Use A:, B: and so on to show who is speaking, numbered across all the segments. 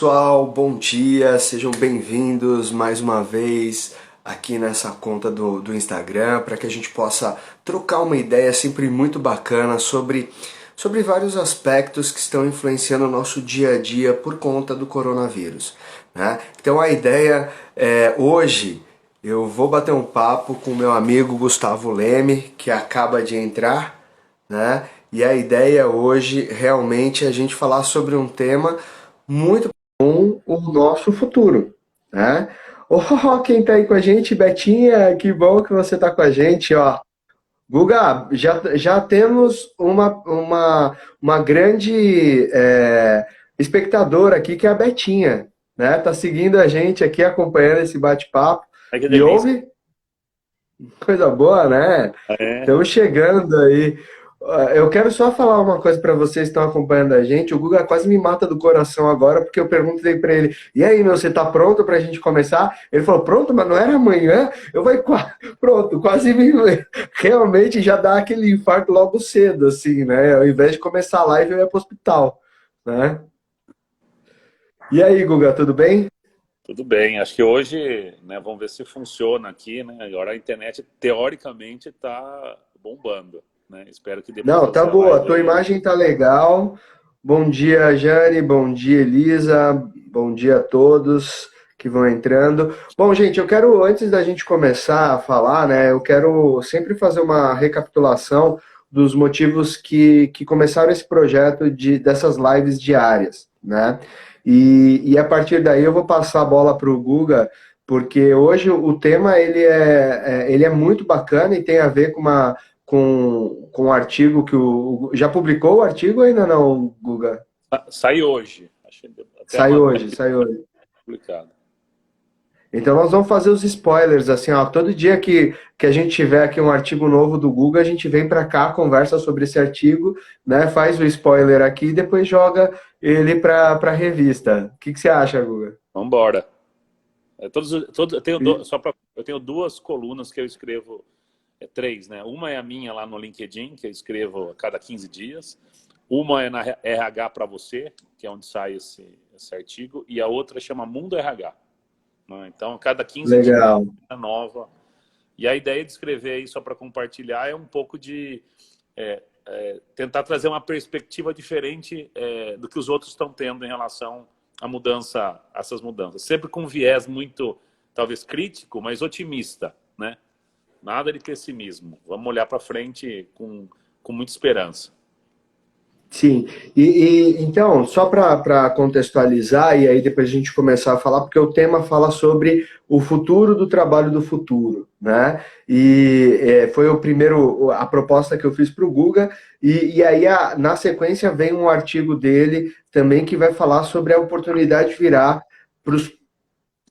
A: Pessoal, bom dia, sejam bem-vindos mais uma vez aqui nessa conta do Instagram para que a gente possa trocar uma ideia sempre muito bacana sobre vários aspectos que estão influenciando o nosso dia a dia por conta do coronavírus, né? Então a ideia é hoje eu vou bater um papo com o meu amigo Gustavo Leme, que acaba de entrar, né? E a ideia hoje realmente é a gente falar sobre um tema muito o nosso futuro, né? Oh, quem tá aí com a gente, Betinha, que bom que você tá com a gente, ó. Guga, já temos uma grande espectadora aqui, que é a Betinha, né? Tá seguindo a gente aqui, acompanhando esse bate-papo.
B: Ai, que
A: E
B: delícia.
A: ouve? Coisa boa, né?
B: É.
A: Estamos chegando aí. Eu quero só falar uma coisa para vocês que estão acompanhando a gente. O Guga quase me mata do coração agora, porque eu perguntei para ele: e aí, meu, você tá pronto para a gente começar? Ele falou: pronto, mas não era amanhã? Eu falei: pronto, quase me. Realmente já dá aquele infarto logo cedo, assim, né? Ao invés de começar a live, eu ia para o hospital, né? E aí, Guga, tudo bem?
B: Tudo bem. Acho que hoje, né, vamos ver se funciona aqui, né? Agora a internet, teoricamente, está bombando, né? Espero que dê para
A: Não, tá
B: fazer a
A: boa, a
B: live
A: tua
B: aí.
A: imagem tá legal. Bom dia, Jane, bom dia, Elisa, bom dia a todos que vão entrando. Bom, gente, eu quero, antes da gente começar a falar, né, eu quero sempre fazer uma recapitulação dos motivos que começaram esse projeto dessas lives diárias, né? E a partir daí eu vou passar a bola para o Guga, porque hoje o tema ele é muito bacana e tem a ver com um artigo que Já publicou o artigo ou ainda não, Guga?
B: Sai hoje. Acho que até
A: Saiu
B: amanhã
A: hoje, saiu hoje.
B: publicado.
A: Então nós vamos fazer os spoilers, assim, ó, todo dia que a gente tiver aqui um artigo novo do Google, a gente vem para cá, conversa sobre esse artigo, né, faz o spoiler aqui e depois joga ele para a revista. O que você acha, Guga?
B: Vamos embora. Eu tenho,
A: E-
B: eu tenho duas colunas que eu escrevo, três, né? Uma é a minha lá no LinkedIn, que eu escrevo a cada 15 dias. Uma é na RH para você, que é onde sai esse artigo. E a outra chama Mundo RH. Né? Então, a cada 15 dias,
A: Legal.
B: uma nova. E a ideia de escrever aí só para compartilhar é um pouco de tentar trazer uma perspectiva diferente do que os outros estão tendo em relação à mudança, a essas mudanças. Sempre com um viés muito, talvez crítico, mas otimista, né? Nada de pessimismo. Vamos olhar para frente com muita esperança.
A: Sim, então, só para contextualizar, e aí depois a gente começar a falar, porque o tema fala sobre o futuro do trabalho do futuro, né? Foi a proposta que eu fiz para o Guga, e aí na sequência vem um artigo dele também que vai falar sobre a oportunidade de virar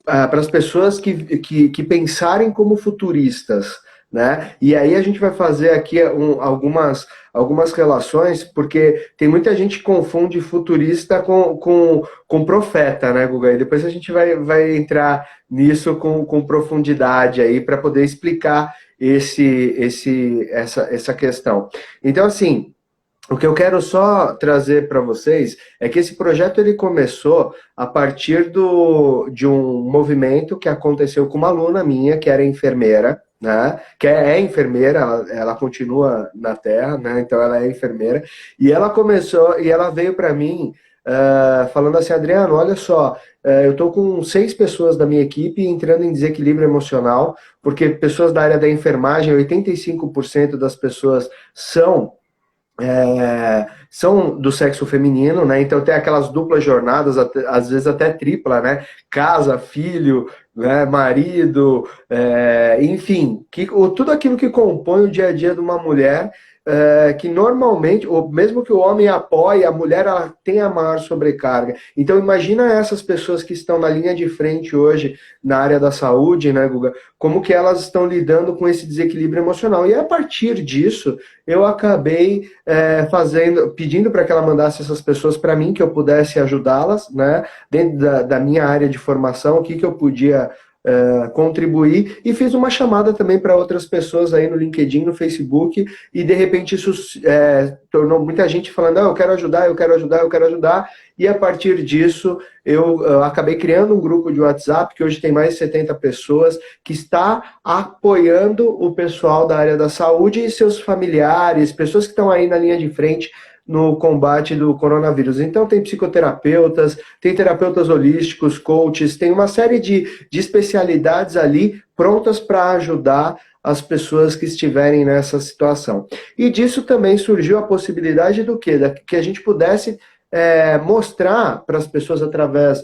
A: para as pessoas que pensarem como futuristas, né? E aí a gente vai fazer aqui algumas relações, porque tem muita gente que confunde futurista com profeta, né, Guga? E depois a gente vai entrar nisso com profundidade aí para poder explicar essa questão. Então, assim, o que eu quero só trazer para vocês é que esse projeto ele começou a partir de um movimento que aconteceu com uma aluna minha, que era enfermeira, né? Que é enfermeira, ela continua na Terra, né? Então ela é enfermeira, e ela começou, e ela veio para mim falando assim: Adriano, olha só, eu estou com 6 pessoas da minha equipe entrando em desequilíbrio emocional, porque pessoas da área da enfermagem, 85% das pessoas são do sexo feminino, né? Então tem aquelas duplas jornadas, às vezes até tripla, né? Casa, filho, né? Marido, enfim, tudo aquilo que compõe o dia a dia de uma mulher, que normalmente, ou mesmo que o homem apoie, a mulher ela tem a maior sobrecarga. Então imagina essas pessoas que estão na linha de frente hoje na área da saúde, né, Guga? Como que elas estão lidando com esse desequilíbrio emocional? E a partir disso, eu acabei pedindo para que ela mandasse essas pessoas para mim, que eu pudesse ajudá-las, né? Dentro da minha área de formação, o que eu podia contribuir, e fiz uma chamada também para outras pessoas aí no LinkedIn, no Facebook, e de repente isso tornou muita gente falando, eu quero ajudar, eu quero ajudar, eu quero ajudar, e a partir disso eu acabei criando um grupo de WhatsApp, que hoje tem mais de 70 pessoas, que está apoiando o pessoal da área da saúde e seus familiares, pessoas que estão aí na linha de frente no combate do coronavírus. Então tem psicoterapeutas, tem terapeutas holísticos, coaches, tem uma série de especialidades ali prontas para ajudar as pessoas que estiverem nessa situação. E disso também surgiu a possibilidade do quê? Que a gente pudesse mostrar para as pessoas através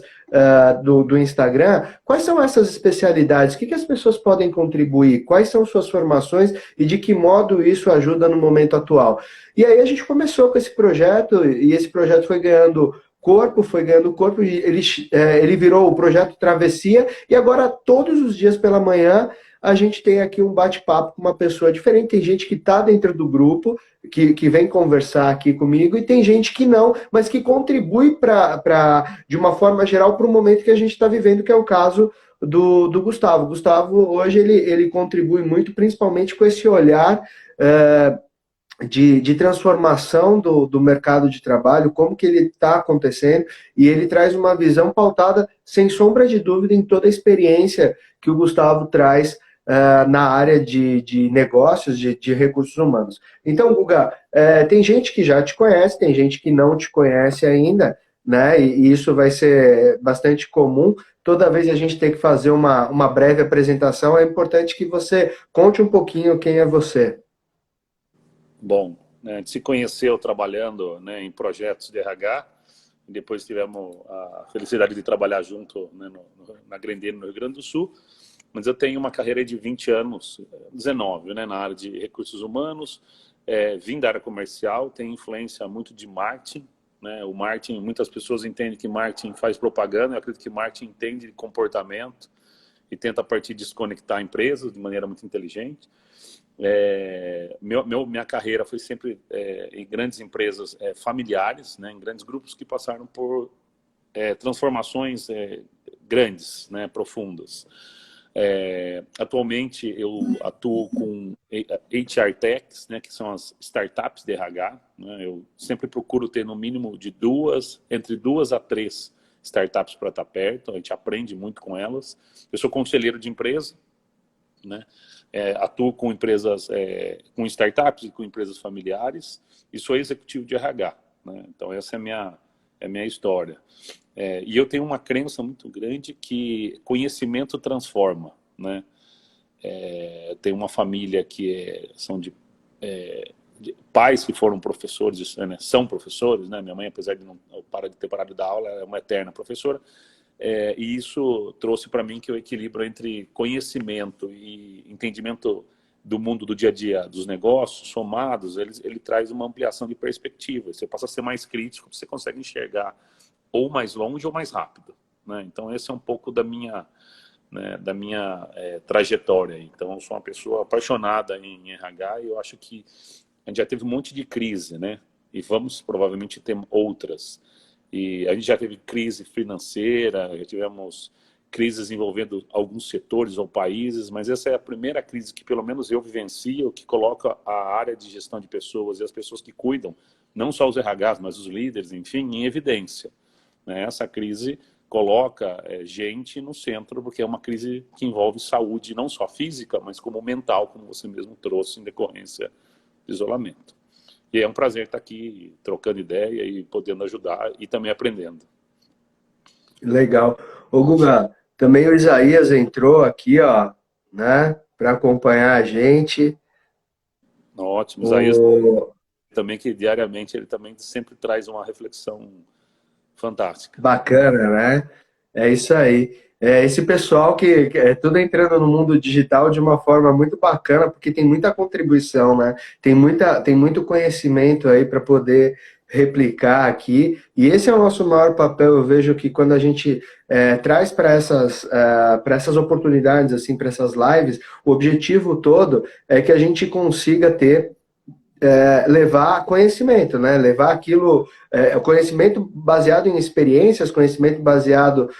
A: do Instagram quais são essas especialidades, o que as pessoas podem contribuir, quais são suas formações e de que modo isso ajuda no momento atual. E aí a gente começou com esse projeto, e esse projeto foi ganhando corpo, e ele virou o projeto Travessia, e agora todos os dias pela manhã a gente tem aqui um bate-papo com uma pessoa diferente. Tem gente que está dentro do grupo, que vem conversar aqui comigo, e tem gente que não, mas que contribui de uma forma geral para o momento que a gente está vivendo, que é o caso do Gustavo. O Gustavo, hoje, ele contribui muito, principalmente com esse olhar de transformação do mercado de trabalho, como que ele está acontecendo, e ele traz uma visão pautada, sem sombra de dúvida, em toda a experiência que o Gustavo traz na área de negócios, de recursos humanos. Então, Guga, tem gente que já te conhece, tem gente que não te conhece ainda, né? E isso vai ser bastante comum. Toda vez a gente tem que fazer uma breve apresentação, é importante que você conte um pouquinho quem é você.
B: Bom, a gente se conheceu trabalhando, né, em projetos de RH, e depois tivemos a felicidade de trabalhar junto, né, na Grendene, no Rio Grande do Sul. Mas eu tenho uma carreira de 20 anos, 19, né, na área de recursos humanos, vim da área comercial, tenho influência muito de marketing, né? O marketing, muitas pessoas entendem que marketing faz propaganda, eu acredito que marketing entende de comportamento e tenta a partir disso conectar empresas de maneira muito inteligente. Minha carreira foi sempre em grandes empresas familiares, né, em grandes grupos que passaram por transformações grandes, né, profundas. Atualmente eu atuo com HR Techs, né, que são as startups de RH, né? Eu sempre procuro ter no mínimo entre duas a três startups para estar perto, a gente aprende muito com elas. Eu sou conselheiro de empresa, né? Atuo com empresas, com startups e com empresas familiares, e sou executivo de RH, né? Então essa é a minha história. E eu tenho uma crença muito grande que conhecimento transforma, né? Tenho uma família que são de pais que foram professores, né? São professores, né? Minha mãe, apesar de não parar de ter parado de dar aula, é uma eterna professora. E isso trouxe para mim que o equilíbrio entre conhecimento e entendimento do mundo do dia a dia, dos negócios, somados, ele traz uma ampliação de perspectiva. Você passa a ser mais crítico, você consegue enxergar ou mais longe ou mais rápido, né? Então esse é um pouco da minha trajetória. Então eu sou uma pessoa apaixonada em RH, e eu acho que a gente já teve um monte de crise, né? E vamos provavelmente ter outras. E a gente já teve crise financeira, já tivemos crises envolvendo alguns setores ou países, mas essa é a primeira crise que pelo menos eu vivencio, que coloca a área de gestão de pessoas e as pessoas que cuidam, não só os RHs, mas os líderes, enfim, em evidência, né? Essa crise coloca gente no centro, porque é uma crise que envolve saúde, não só física, mas como mental, como você mesmo trouxe, em decorrência do isolamento. E é um prazer estar aqui trocando ideia e podendo ajudar e também aprendendo.
A: Legal. Ô, Guga, também o Isaías entrou aqui, ó, né, para acompanhar a gente.
B: Ótimo. Isaías também, que diariamente ele também sempre traz uma reflexão fantástica.
A: Bacana, né? É isso aí. Esse pessoal que é tudo entrando no mundo digital de uma forma muito bacana, porque tem muita contribuição, né? Tem muito conhecimento aí para poder replicar aqui. E esse é o nosso maior papel. Eu vejo que quando a gente traz para essas oportunidades, assim, para essas lives, o objetivo todo é que a gente consiga ter levar conhecimento, né? Levar aquilo, conhecimento baseado em experiências, conhecimento baseado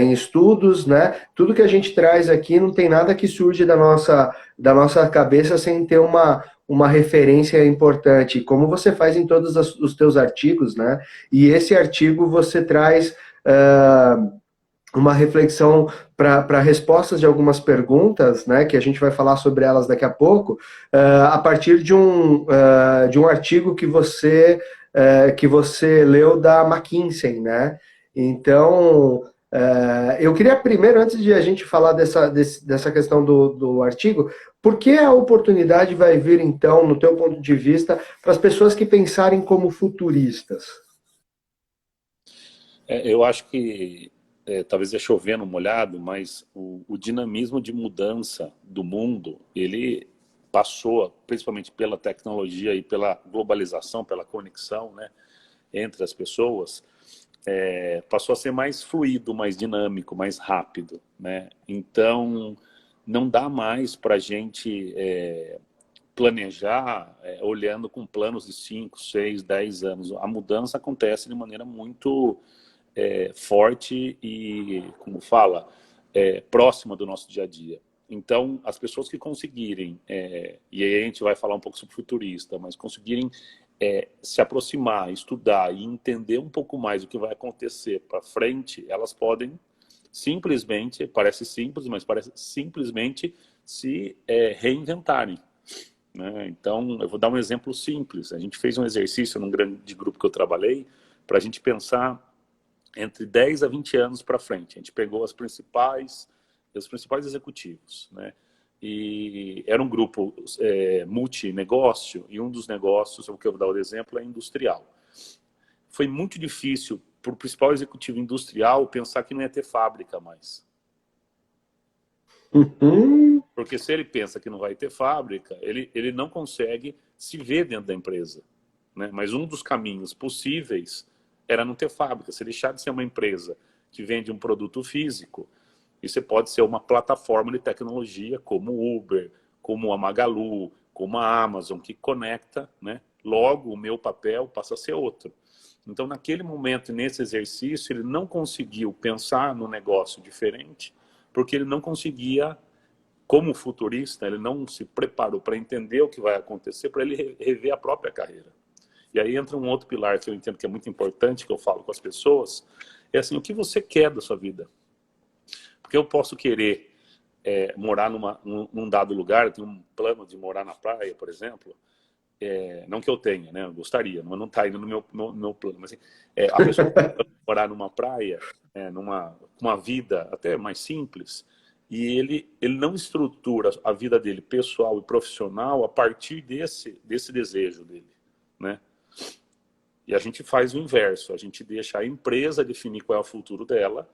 A: em estudos, né? Tudo que a gente traz aqui não tem nada que surge da nossa cabeça sem ter uma referência importante, como você faz em todos os teus artigos, né? E esse artigo você traz uma reflexão para respostas de algumas perguntas, né, que a gente vai falar sobre elas daqui a pouco, a partir de um artigo que você leu da McKinsey, né? Então, eu queria primeiro, antes de a gente falar dessa questão do artigo, por que a oportunidade vai vir, então, no teu ponto de vista, para as pessoas que pensarem como futuristas?
B: Eu acho que talvez é chover no molhado, mas o dinamismo de mudança do mundo, ele passou, principalmente pela tecnologia e pela globalização, pela conexão, né, entre as pessoas, passou a ser mais fluido, mais dinâmico, mais rápido, né? Então, não dá mais para a gente planejar olhando com planos de 5, 6, 10 anos. A mudança acontece de maneira muito forte e, como fala, próxima do nosso dia a dia. Então, as pessoas que conseguirem, e aí a gente vai falar um pouco sobre futurista, mas conseguirem se aproximar, estudar e entender um pouco mais o que vai acontecer para frente, elas podem simplesmente, parece simples, mas parece simplesmente se reinventarem, né? Então, eu vou dar um exemplo simples. A gente fez um exercício num grande grupo que eu trabalhei para a gente pensar entre 10 a 20 anos para frente. A gente pegou os principais executivos, né? E era um grupo multinegócio, e um dos negócios, o que eu vou dar o exemplo, é industrial. Foi muito difícil para o principal executivo industrial pensar que não ia ter fábrica mais.
A: Uhum.
B: Porque se ele pensa que não vai ter fábrica, ele não consegue se ver dentro da empresa, né? Mas um dos caminhos possíveis era não ter fábrica. Se deixar de ser uma empresa que vende um produto físico, e você pode ser uma plataforma de tecnologia como o Uber, como a Magalu, como a Amazon, que conecta, né? Logo, o meu papel passa a ser outro. Então, naquele momento, nesse exercício, ele não conseguiu pensar no negócio diferente, porque ele não conseguia, como futurista, ele não se preparou para entender o que vai acontecer, para ele rever a própria carreira. E aí entra um outro pilar que eu entendo que é muito importante, que eu falo com as pessoas, é assim, o que você quer da sua vida? Porque eu posso querer morar num dado lugar, eu tenho um plano de morar na praia, por exemplo, não que eu tenha, né? Eu gostaria, mas não está ainda no meu plano. Mas assim, a pessoa que morar numa praia, uma vida até mais simples, e ele não estrutura a vida dele pessoal e profissional a partir desse desejo dele, né? E a gente faz o inverso, a gente deixa a empresa definir qual é o futuro dela,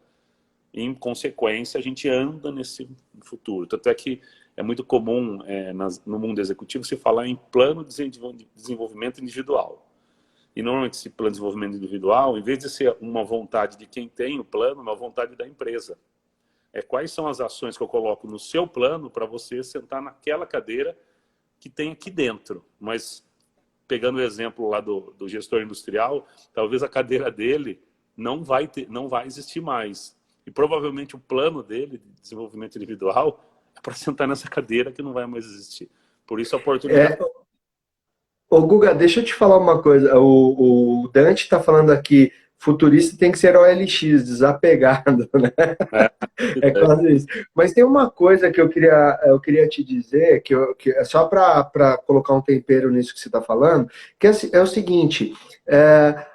B: e, em consequência, a gente anda nesse futuro. Tanto é que é muito comum no mundo executivo se falar em plano de desenvolvimento individual. E normalmente esse plano de desenvolvimento individual, em vez de ser uma vontade de quem tem o plano, é uma vontade da empresa. Quais são as ações que eu coloco no seu plano para você sentar naquela cadeira que tem aqui dentro. Mas, pegando o exemplo lá do gestor industrial, talvez a cadeira dele não vai existir mais. E provavelmente o plano dele de desenvolvimento individual é para sentar nessa cadeira que não vai mais existir. Por isso a oportunidade.
A: Ô, Guga, deixa eu te falar uma coisa. O Dante está falando aqui, futurista tem que ser OLX, desapegado, né? É quase isso. Mas tem uma coisa que eu queria te dizer, que é só para colocar um tempero nisso que você está falando, que é o seguinte,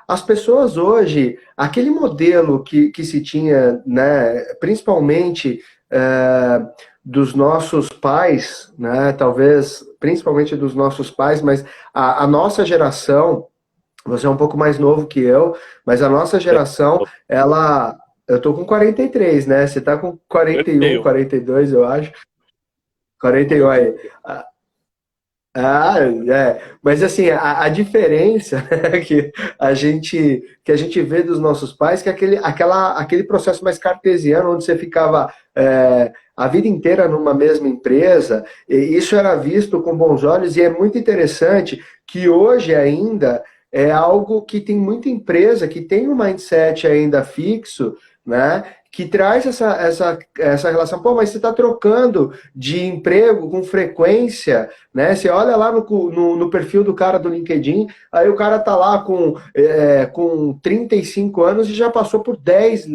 A: as pessoas hoje, aquele modelo que se tinha, né, principalmente dos nossos pais, né, talvez principalmente dos nossos pais, mas a nossa geração, você é um pouco mais novo que eu, mas a nossa geração, ela... Eu tô com 43, né? Você tá com 41, 42, eu acho. 41 aí. Mas assim, a diferença que a gente vê dos nossos pais, que é aquele processo mais cartesiano, onde você ficava a vida inteira numa mesma empresa, e isso era visto com bons olhos, e é muito interessante que hoje ainda é algo que tem muita empresa que tem um mindset ainda fixo, né? Que traz essa relação, pô, mas você está trocando de emprego com frequência, né? Você olha lá no perfil do cara do LinkedIn, aí o cara tá lá com 35 anos e já passou por dez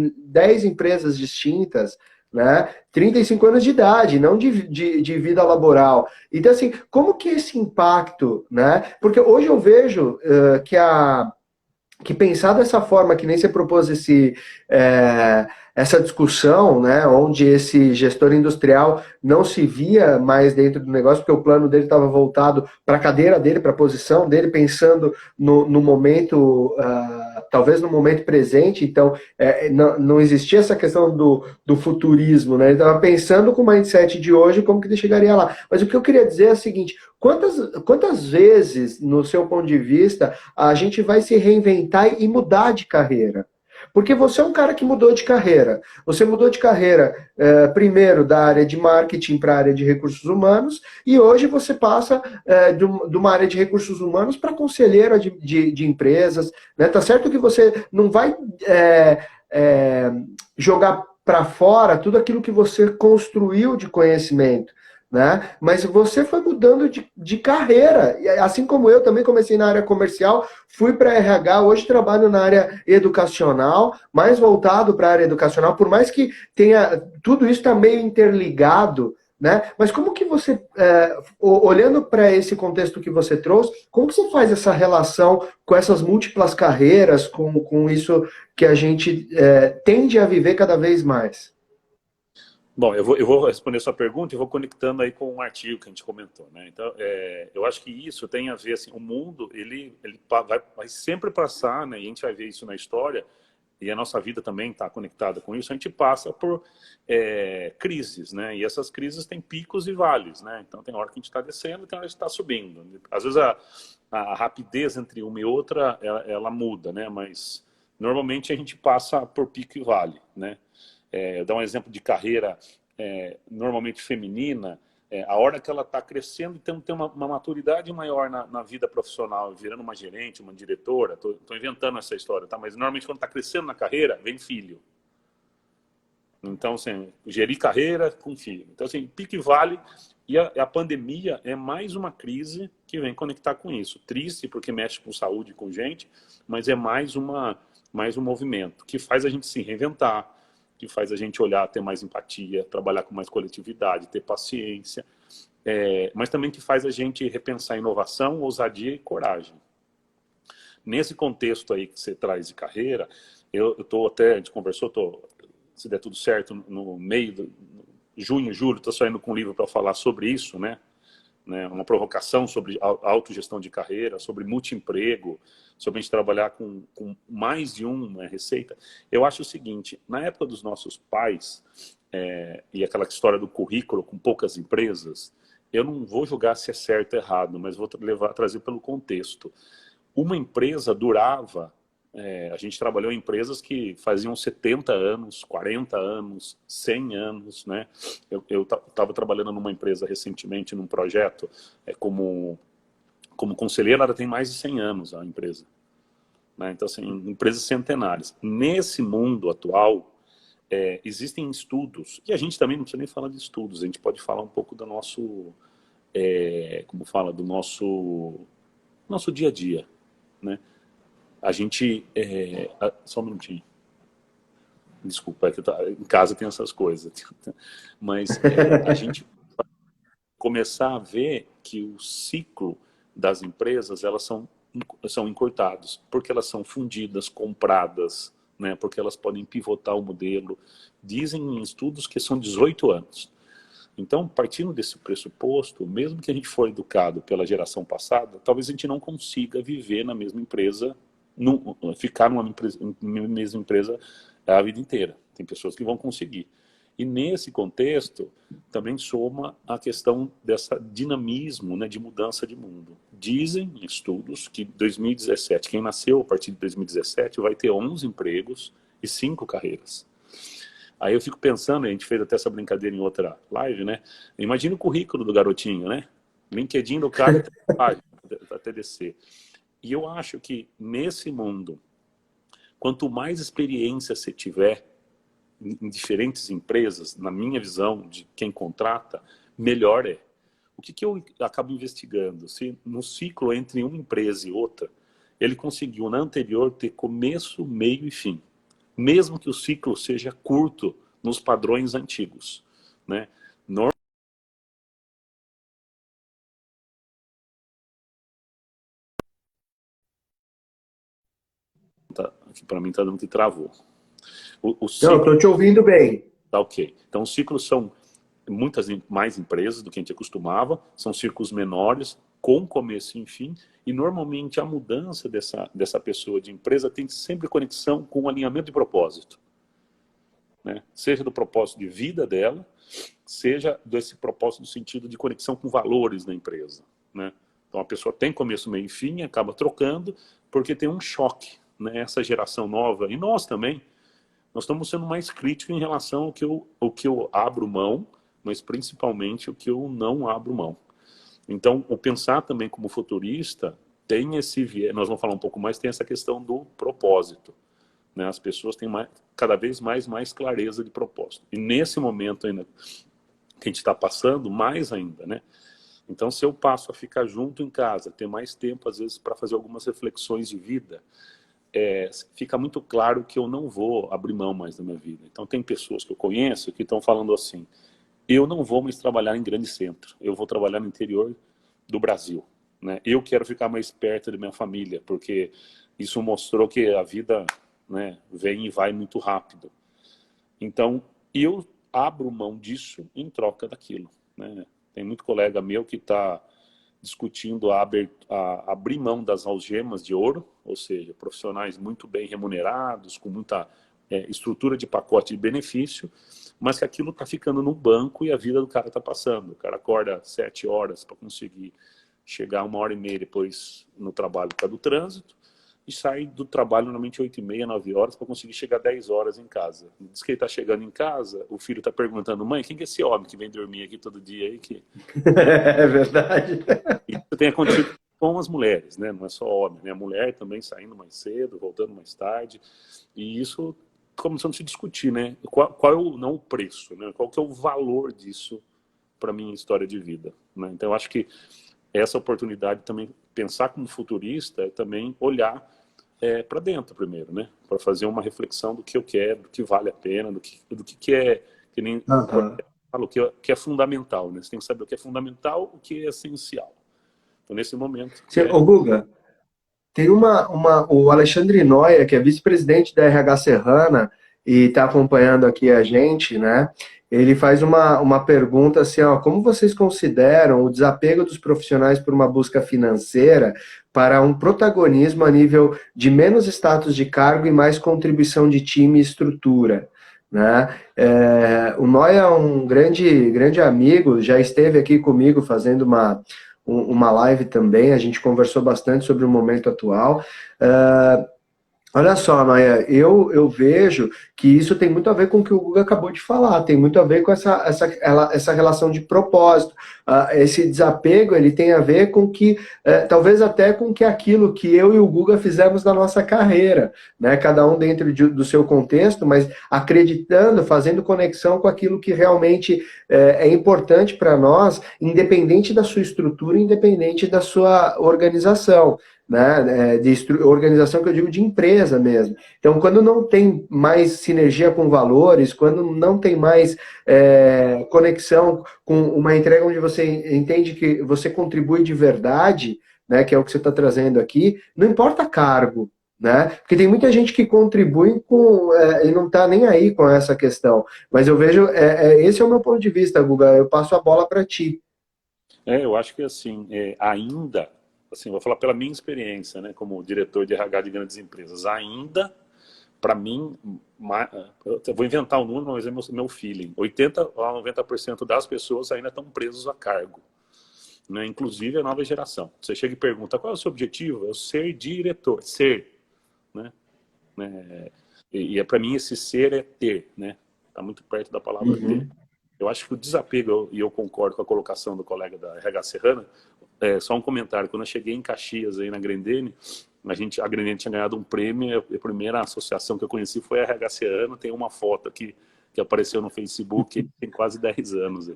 A: empresas distintas, né? 35 anos de idade, não de vida laboral. Então, assim, como que esse impacto, né? Porque hoje eu vejo que pensar dessa forma, que nem você propôs essa discussão, né, onde esse gestor industrial não se via mais dentro do negócio, porque o plano dele estava voltado para a cadeira dele, para a posição dele, pensando no momento, talvez no momento presente, então não existia essa questão do futurismo, né, ele estava pensando com o mindset de hoje, como que ele chegaria lá. Mas o que eu queria dizer é o seguinte, quantas vezes, no seu ponto de vista, a gente vai se reinventar e mudar de carreira? Porque você é um cara que mudou de carreira. Você mudou de carreira primeiro da área de marketing para a área de recursos humanos e hoje você passa de uma área de recursos humanos para conselheiro de empresas. Né? Tá certo que você não vai jogar para fora tudo aquilo que você construiu de conhecimento. Né? Mas você foi mudando de carreira, assim como eu também comecei na área comercial, fui para RH, hoje trabalho na área educacional, mais voltado para a área educacional, por mais que tenha tudo isso está meio interligado, né? Mas como que você, olhando para esse contexto que você trouxe, como que você faz essa relação com essas múltiplas carreiras, com isso que a gente tende a viver cada vez mais?
B: Bom, eu vou responder sua pergunta e vou conectando aí com um artigo que a gente comentou, né? Então, eu acho que isso tem a ver, assim, o mundo, ele vai sempre passar, né? E a gente vai ver isso na história, e a nossa vida também está conectada com isso, a gente passa por crises, né? E essas crises têm picos e vales, né? Então, tem hora que a gente está descendo e tem hora que a gente está subindo. Às vezes, a rapidez entre uma e outra, ela muda, né? Mas, normalmente, a gente passa por pico e vale, né? Dar um exemplo de carreira normalmente feminina, a hora que ela está crescendo e tem uma maturidade maior na vida profissional, virando uma gerente, uma diretora, estou inventando essa história, tá? Mas normalmente quando está crescendo na carreira, vem filho. Então, assim, gerir carreira com filho. Então, assim, pique e vale, e a pandemia é mais uma crise que vem conectar com isso. Triste, porque mexe com saúde, com gente, mas é mais um movimento que faz a gente se reinventar, que faz a gente olhar, ter mais empatia, trabalhar com mais coletividade, ter paciência, mas também que faz a gente repensar inovação, ousadia e coragem. Nesse contexto aí que você traz de carreira, eu estou até, a gente conversou, se der tudo certo, no meio de junho, julho, estou saindo com um livro para falar sobre isso, né? Uma provocação sobre autogestão de carreira, sobre multiemprego, sobre a gente trabalhar com mais de uma receita. Eu acho o seguinte, na época dos nossos pais, e aquela história do currículo com poucas empresas, eu não vou julgar se é certo ou errado, mas vou trazer pelo contexto. Uma empresa durava, a gente trabalhou em empresas que faziam 70 anos, 40 anos, 100 anos, né? Eu estava trabalhando numa empresa recentemente, num projeto, como conselheiro, ela tem mais de 100 anos, a empresa. Né? Então, assim, empresas centenárias. Nesse mundo atual, existem estudos, e a gente também não precisa nem falar de estudos, a gente pode falar um pouco do nosso, do nosso dia a dia, né? A gente... só um minutinho. Desculpa, em casa tem essas coisas. Mas a gente começar a ver que o ciclo das empresas, elas são encurtados, porque elas são fundidas, compradas, né? Porque elas podem pivotar o modelo. Dizem em estudos que são 18 anos. Então, partindo desse pressuposto, mesmo que a gente for educado pela geração passada, talvez a gente não consiga viver na mesma empresa, ficar numa mesma empresa a vida inteira. Tem pessoas que vão conseguir. E nesse contexto, também soma a questão dessa dinamismo, né, de mudança de mundo. Dizem em estudos que 2017, quem nasceu a partir de 2017 vai ter 11 empregos e 5 carreiras. Aí eu fico pensando, a gente fez até essa brincadeira em outra live, né? Imagina o currículo do garotinho, né? LinkedIn do cara tem página até descer. E eu acho que nesse mundo, quanto mais experiência você tiver em diferentes empresas, na minha visão de quem contrata, melhor é. O que eu acabo investigando? Se no ciclo entre uma empresa e outra, ele conseguiu na anterior ter começo, meio e fim. Mesmo que o ciclo seja curto nos padrões antigos, né? Aqui para mim está dando que travou. O
A: Não,
B: ciclo
A: estou te ouvindo bem.
B: tá ok. Então, os ciclos são muitas mais empresas do que a gente acostumava, são ciclos menores, com começo e fim, e normalmente a mudança dessa pessoa de empresa tem sempre conexão com o alinhamento de propósito. Né? Seja do propósito de vida dela, seja desse propósito no sentido de conexão com valores da empresa. Né? Então a pessoa tem começo, meio e fim, acaba trocando, porque tem um choque. Né? Essa geração nova, e nós também, nós estamos sendo mais críticos em relação ao que eu abro mão, mas principalmente o que eu não abro mão. Então, o pensar também como futurista tem esse viés, nós vamos falar um pouco mais, tem essa questão do propósito. Né? As pessoas têm cada vez mais clareza de propósito. E nesse momento ainda que a gente está passando, mais ainda, né? Então, se eu passo a ficar junto em casa, ter mais tempo, às vezes, para fazer algumas reflexões de vida, fica muito claro que eu não vou abrir mão mais da minha vida. Então, tem pessoas que eu conheço que estão falando assim, eu não vou mais trabalhar em grande centro, eu vou trabalhar no interior do Brasil. Né? Eu quero ficar mais perto da minha família, porque isso mostrou que a vida, né, vem e vai muito rápido. Então, eu abro mão disso em troca daquilo. Né? Tem muito colega meu que está discutindo abrir mão das algemas de ouro, ou seja, profissionais muito bem remunerados, com muita estrutura de pacote de benefício, mas que aquilo está ficando no banco e a vida do cara está passando. O cara acorda 7 horas para conseguir chegar 1h30 depois no trabalho por causa do trânsito, e sai do trabalho normalmente 8h30, 9 horas para conseguir chegar 10 horas em casa. Diz que ele está chegando em casa, o filho está perguntando, mãe, quem que é esse homem que vem dormir aqui todo dia aí?
A: É verdade.
B: Isso tem acontecido com as mulheres, né? Não é só homem, né? A mulher também saindo mais cedo, voltando mais tarde, e isso começando a se discutir, né? Qual é não o preço, né? Qual que é o valor disso para minha história de vida, né? Então eu acho que essa oportunidade também, pensar como futurista, é também olhar para dentro primeiro, né? Para fazer uma reflexão do que eu quero, do que vale a pena, do que é, que nem falo, que é fundamental, né? Você tem que saber o que é fundamental, o que é essencial. Então, nesse momento,
A: Ô, Guga, tem o Alexandre Noia, que é vice-presidente da RH Serrana e está acompanhando aqui a gente, né? Ele faz uma pergunta assim, ó, como vocês consideram o desapego dos profissionais por uma busca financeira para um protagonismo a nível de menos status de cargo e mais contribuição de time e estrutura? Né? O Noia é um grande amigo, já esteve aqui comigo fazendo uma live também, a gente conversou bastante sobre o momento atual. Olha só, Maia, eu vejo que isso tem muito a ver com o que o Guga acabou de falar, tem muito a ver com essa relação de propósito. Esse desapego, ele tem a ver com que, talvez até com que aquilo que eu e o Guga fizemos na nossa carreira, né? Cada um dentro do seu contexto, mas acreditando, fazendo conexão com aquilo que realmente é importante para nós, independente da sua estrutura, independente da sua organização. Né, de organização que eu digo de empresa mesmo. Então, quando não tem mais sinergia com valores, quando não tem mais conexão com uma entrega onde você entende que você contribui de verdade, né, que é o que você está trazendo aqui, não importa cargo, né? Porque tem muita gente que contribui e não está nem aí com essa questão. Mas eu vejo, esse é o meu ponto de vista, Guga, eu passo a bola para ti.
B: eu acho que assim, ainda, assim, vou falar pela minha experiência, né, como diretor de RH de grandes empresas, ainda, para mim, eu vou inventar um número, mas é meu feeling, 80 a 90% das pessoas ainda estão presos a cargo, né, inclusive a nova geração. Você chega e pergunta, qual é o seu objetivo? É ser diretor, ser, né? E para mim esse ser é ter, né? está muito perto da palavra ter.
A: Uhum.
B: Eu acho que o desapego, e eu concordo com a colocação do colega da RH Serrana, só um comentário, quando eu cheguei em Caxias, aí na Grendene, a Grendene tinha ganhado um prêmio, a primeira associação que eu conheci foi a RH Serrana, tem uma foto aqui que apareceu no Facebook, tem quase 10 anos.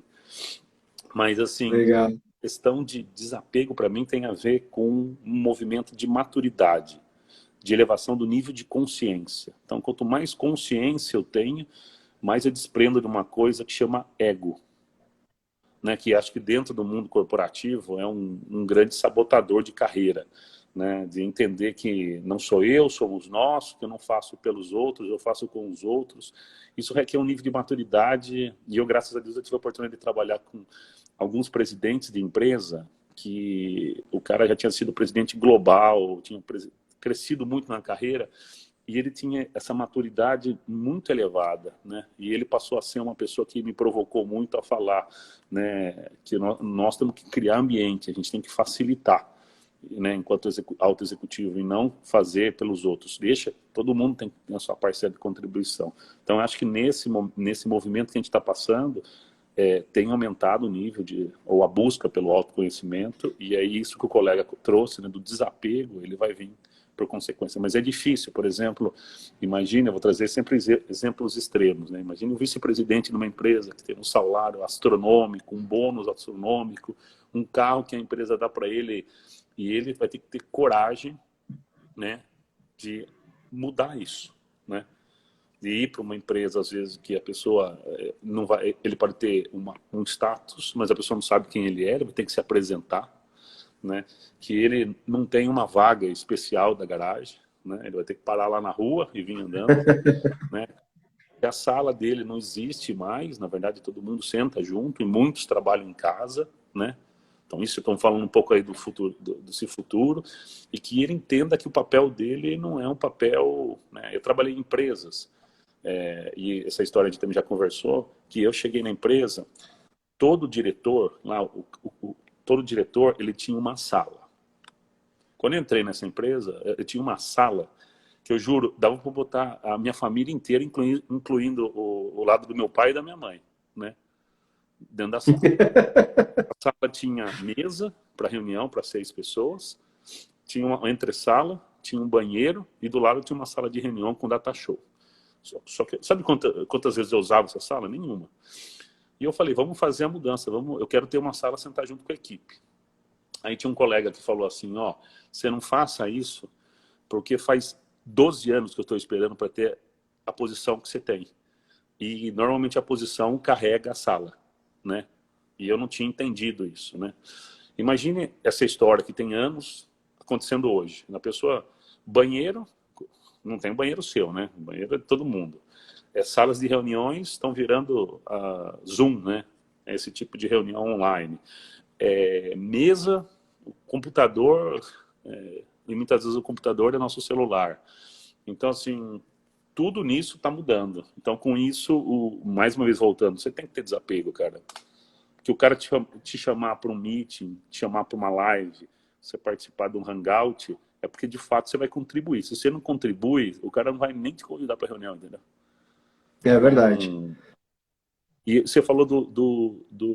B: Mas assim,
A: Legal.
B: questão de desapego para mim tem a ver com um movimento de maturidade, de elevação do nível de consciência. Então, quanto mais consciência eu tenho, mais eu desprendo de uma coisa que chama ego, né? Que acho que dentro do mundo corporativo é um grande sabotador de carreira, né? De entender que não sou eu, somos nós, que eu não faço pelos outros, eu faço com os outros. Isso requer um nível de maturidade, e eu, graças a Deus, eu tive a oportunidade de trabalhar com alguns presidentes de empresa que o cara já tinha sido presidente global, tinha crescido muito na carreira, e ele tinha essa maturidade muito elevada, né? E ele passou a ser uma pessoa que me provocou muito a falar, né? Que nós temos que criar ambiente, a gente tem que facilitar, né? Enquanto alto executivo, e não fazer pelos outros. Deixa, todo mundo tem a sua parcela de contribuição. Então, eu acho que nesse movimento que a gente está passando, tem aumentado o nível ou a busca pelo autoconhecimento, e é isso que o colega trouxe, né, do desapego, ele vai vir por consequência. Mas é difícil, por exemplo, imagine, eu vou trazer sempre exemplos extremos, né? Imagine um vice-presidente numa empresa que tem um salário astronômico, um bônus astronômico, um carro que a empresa dá para ele, e ele vai ter que ter coragem, né, de mudar isso, né? De ir para uma empresa, às vezes, que a pessoa não vai, ele pode ter um status, mas a pessoa não sabe quem ele vai ter que se apresentar, né? Que ele não tem uma vaga especial da garagem, né? Ele vai ter que parar lá na rua e vir andando, né? A sala dele não existe mais, na verdade todo mundo senta junto e muitos trabalham em casa, né? Então isso estamos falando um pouco aí do futuro, desse futuro, e que ele entenda que o papel dele não é um papel, né? Eu trabalhei em empresas, e essa história a gente também já conversou, que eu cheguei na empresa, todo diretor lá, todo diretor, ele tinha uma sala. Quando eu entrei nessa empresa, eu tinha uma sala que eu juro, dava para botar a minha família inteira, incluindo o lado do meu pai e da minha mãe, né? Dentro da sala. A sala tinha mesa para reunião para 6 pessoas, tinha uma entre-sala, tinha um banheiro e do lado tinha uma sala de reunião com data show. Só que, sabe quantas vezes eu usava essa sala? Nenhuma. E eu falei, vamos fazer a mudança, eu quero ter uma sala sentar junto com a equipe. Aí tinha um colega que falou assim, ó, você não faça isso porque faz 12 anos que eu estou esperando para ter a posição que você tem. E normalmente a posição carrega a sala, né? E eu não tinha entendido isso, né? Imagine essa história que tem anos acontecendo hoje. Na pessoa, banheiro, não tem banheiro seu, né? Banheiro é de todo mundo. Salas de reuniões estão virando Zoom, né? Esse tipo de reunião online. Mesa, computador, e muitas vezes o computador é nosso celular. Então, assim, tudo nisso está mudando. Então, com isso, mais uma vez voltando, você tem que ter desapego, cara. Porque o cara te chamar para um meeting, te chamar para uma live, você participar de um hangout, é porque de fato você vai contribuir. Se você não contribui, o cara não vai nem te convidar para reunião, entendeu?
A: É verdade.
B: Então, e você falou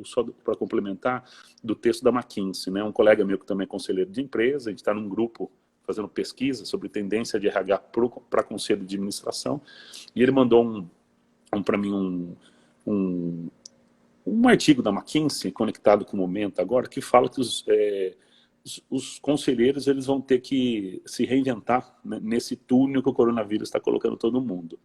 B: só para complementar, do texto da McKinsey, né? Um colega meu que também é conselheiro de empresa, a gente está num grupo fazendo pesquisa sobre tendência de RH para conselho de administração, e ele mandou para mim um artigo da McKinsey conectado com o momento agora, que fala que os conselheiros eles vão ter que se reinventar, né, nesse túnel que o coronavírus está colocando todo mundo.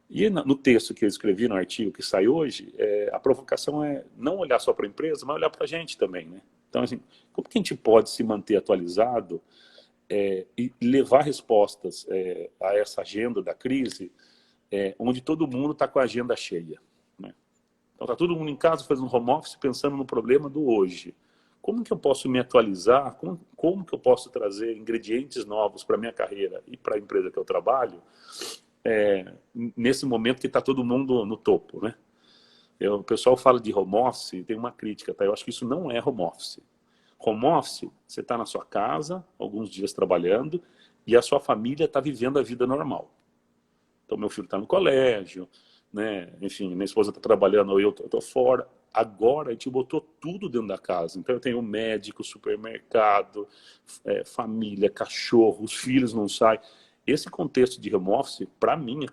B: E no texto que eu escrevi, no artigo que sai hoje, a provocação é não olhar só para a empresa, mas olhar para a gente também, né? Então, assim, como que a gente pode se manter atualizado e levar respostas a essa agenda da crise, onde todo mundo está com a agenda cheia, né? Então, está todo mundo em casa fazendo home office, pensando no problema do hoje. Como que eu posso me atualizar? Como que eu posso trazer ingredientes novos para a minha carreira e para a empresa que eu trabalho, nesse momento que está todo mundo no topo, né? O pessoal fala de home office, tem uma crítica, tá? Eu acho que isso não é home office. Home office, você está na sua casa, alguns dias trabalhando, e a sua família está vivendo a vida normal. Então, meu filho está no colégio, né? Enfim, minha esposa está trabalhando, ou eu estou fora. Agora a gente botou tudo dentro da casa. Então eu tenho médico, supermercado, família, cachorro, os filhos não saem. Esse contexto de home office, para mim, é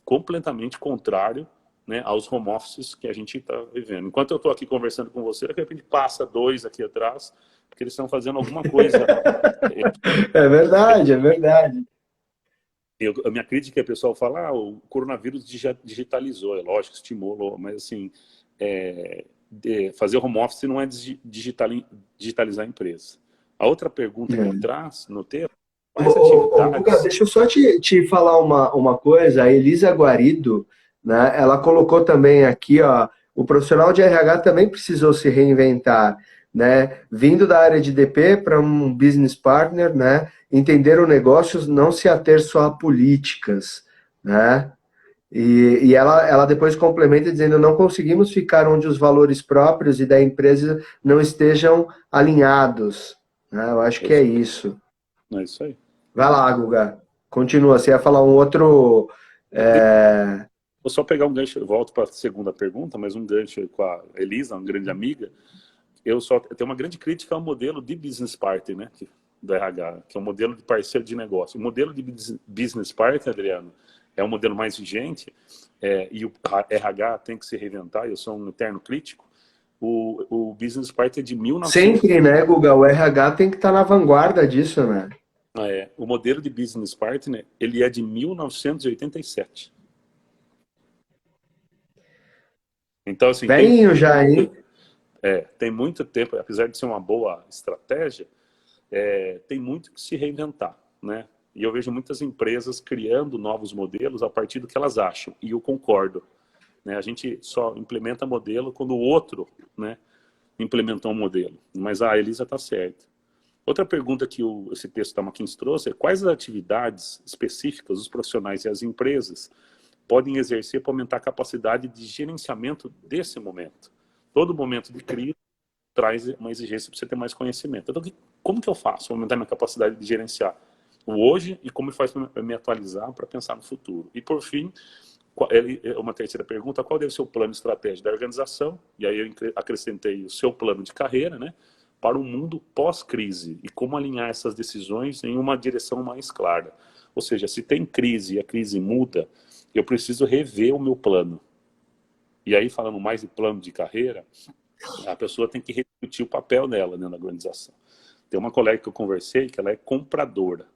B: completamente contrário, né, aos home offices que a gente está vivendo. Enquanto eu estou aqui conversando com você, de repente passa dois aqui atrás, porque eles estão fazendo alguma coisa.
A: É verdade, é verdade.
B: A minha crítica é que o pessoal fala, o coronavírus digitalizou, é lógico, estimulou, mas assim, fazer home office não é digitalizar a empresa. A outra pergunta que traz no tema, quais
A: Guga,
B: atividades...
A: deixa eu só te falar uma coisa. A Elisa Guarido, né, ela colocou também aqui, ó, o profissional de RH também precisou se reinventar, né? Vindo da área de DP para um business partner, né? Entender o negócio, não se ater só a políticas, né? E ela depois complementa dizendo: não conseguimos ficar onde os valores próprios e da empresa não estejam alinhados, né? Eu acho que é isso.
B: É isso aí.
A: Vai lá, Guga. Continua. Você ia falar um outro.
B: Vou só pegar um gancho, eu volto para a segunda pergunta, mas um gancho com a Elisa, uma grande amiga. Eu tenho uma grande crítica ao modelo de business partner, né, do RH, que é um modelo de parceiro de negócio. O modelo de business partner, Adriano, é um modelo mais vigente, e o RH tem que se reinventar, eu sou um eterno crítico. O business partner é de 1900...
A: Sempre, né, Guga? O RH tem que estar na vanguarda disso, né?
B: O modelo de business partner, ele é de 1987. Então, assim,
A: Velhinho já, hein?
B: tem muito tempo, apesar de ser uma boa estratégia, tem muito que se reinventar, né? E eu vejo muitas empresas criando novos modelos a partir do que elas acham, e eu concordo, né? A gente só implementa modelo quando o outro, né, implementou um modelo. Mas a Elisa está certa. Outra pergunta que esse texto da McKinsey trouxe é: quais as atividades específicas os profissionais e as empresas podem exercer para aumentar a capacidade de gerenciamento desse momento? Todo momento de crise traz uma exigência para você ter mais conhecimento. Então, como que eu faço para aumentar minha capacidade de gerenciar o hoje e como faz para me atualizar para pensar no futuro? E, por fim, uma terceira pergunta: qual deve ser o plano estratégico da organização? E aí eu acrescentei o seu plano de carreira, né, para um mundo pós-crise, e como alinhar essas decisões em uma direção mais clara. Ou seja, se tem crise e a crise muda, eu preciso rever o meu plano. E aí, falando mais de plano de carreira, a pessoa tem que repetir o papel dela dentro da organização. Tem uma colega que eu conversei que ela é compradora.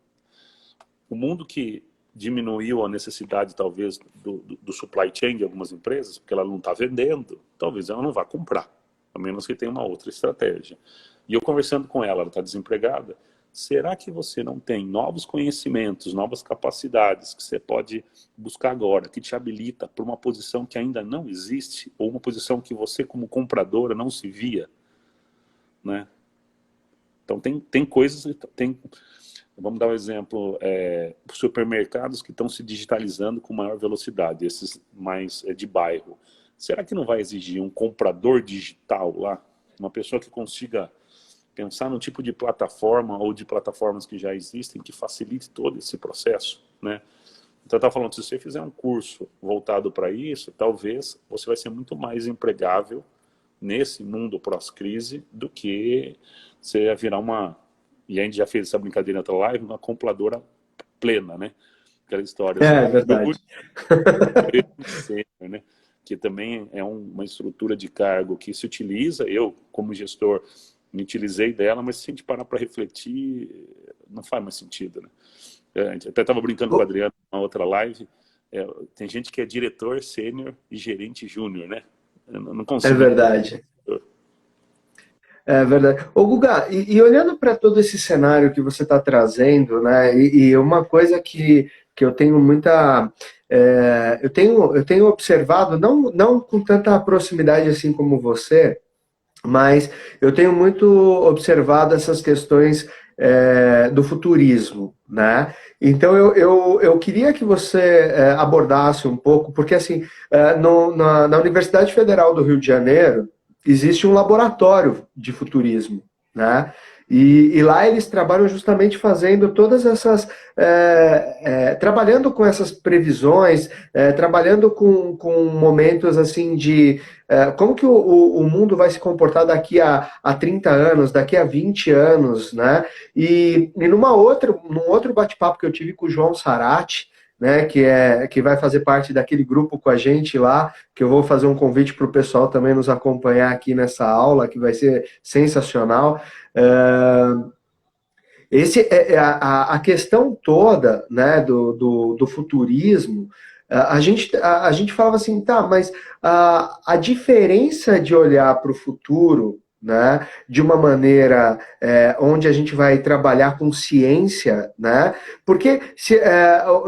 B: O mundo que diminuiu a necessidade, talvez, do supply chain de algumas empresas, porque ela não está vendendo, talvez ela não vá comprar, a menos que tenha uma outra estratégia. E eu conversando com ela está desempregada. Será que você não tem novos conhecimentos, novas capacidades que você pode buscar agora, que te habilita para uma posição que ainda não existe, ou uma posição que você, como compradora, não se via, né? Então, tem coisas... Vamos dar um exemplo, supermercados que estão se digitalizando com maior velocidade, esses mais de bairro. Será que não vai exigir um comprador digital lá? Uma pessoa que consiga pensar no tipo de plataforma ou de plataformas que já existem que facilite todo esse processo, né? Então, eu estava falando, se você fizer um curso voltado para isso, talvez você vai ser muito mais empregável nesse mundo pós-crise do que você virar uma... E a gente já fez essa brincadeira na outra live, uma compradora plena, né? Aquela história.
A: É verdade.
B: Né? Que também é uma estrutura de cargo que se utiliza. Eu, como gestor, me utilizei dela, mas se a gente parar para refletir, não faz mais sentido, né? A gente até estava brincando com o Adriano na outra live. Tem gente que é diretor, sênior e gerente júnior, né? Eu não consigo.
A: É verdade. É verdade. Ô, Guga, e olhando para todo esse cenário que você está trazendo, né? E uma coisa que eu tenho muita... eu tenho observado, não com tanta proximidade assim como você, mas eu tenho muito observado essas questões do futurismo, né? Então eu queria que você abordasse um pouco, porque assim, na Universidade Federal do Rio de Janeiro existe um laboratório de futurismo, né? E lá eles trabalham justamente fazendo todas essas, trabalhando com essas previsões, trabalhando com momentos assim de como que o mundo vai se comportar daqui a 30 anos, daqui a 20 anos, né? E num outro bate-papo que eu tive com o João Sarati, né, que vai fazer parte daquele grupo com a gente lá, que eu vou fazer um convite para o pessoal também nos acompanhar aqui nessa aula, que vai ser sensacional. Uh, a questão toda, né, do futurismo, a gente falava assim, tá, mas a diferença de olhar para o futuro, né, de uma maneira onde a gente vai trabalhar com ciência, né, porque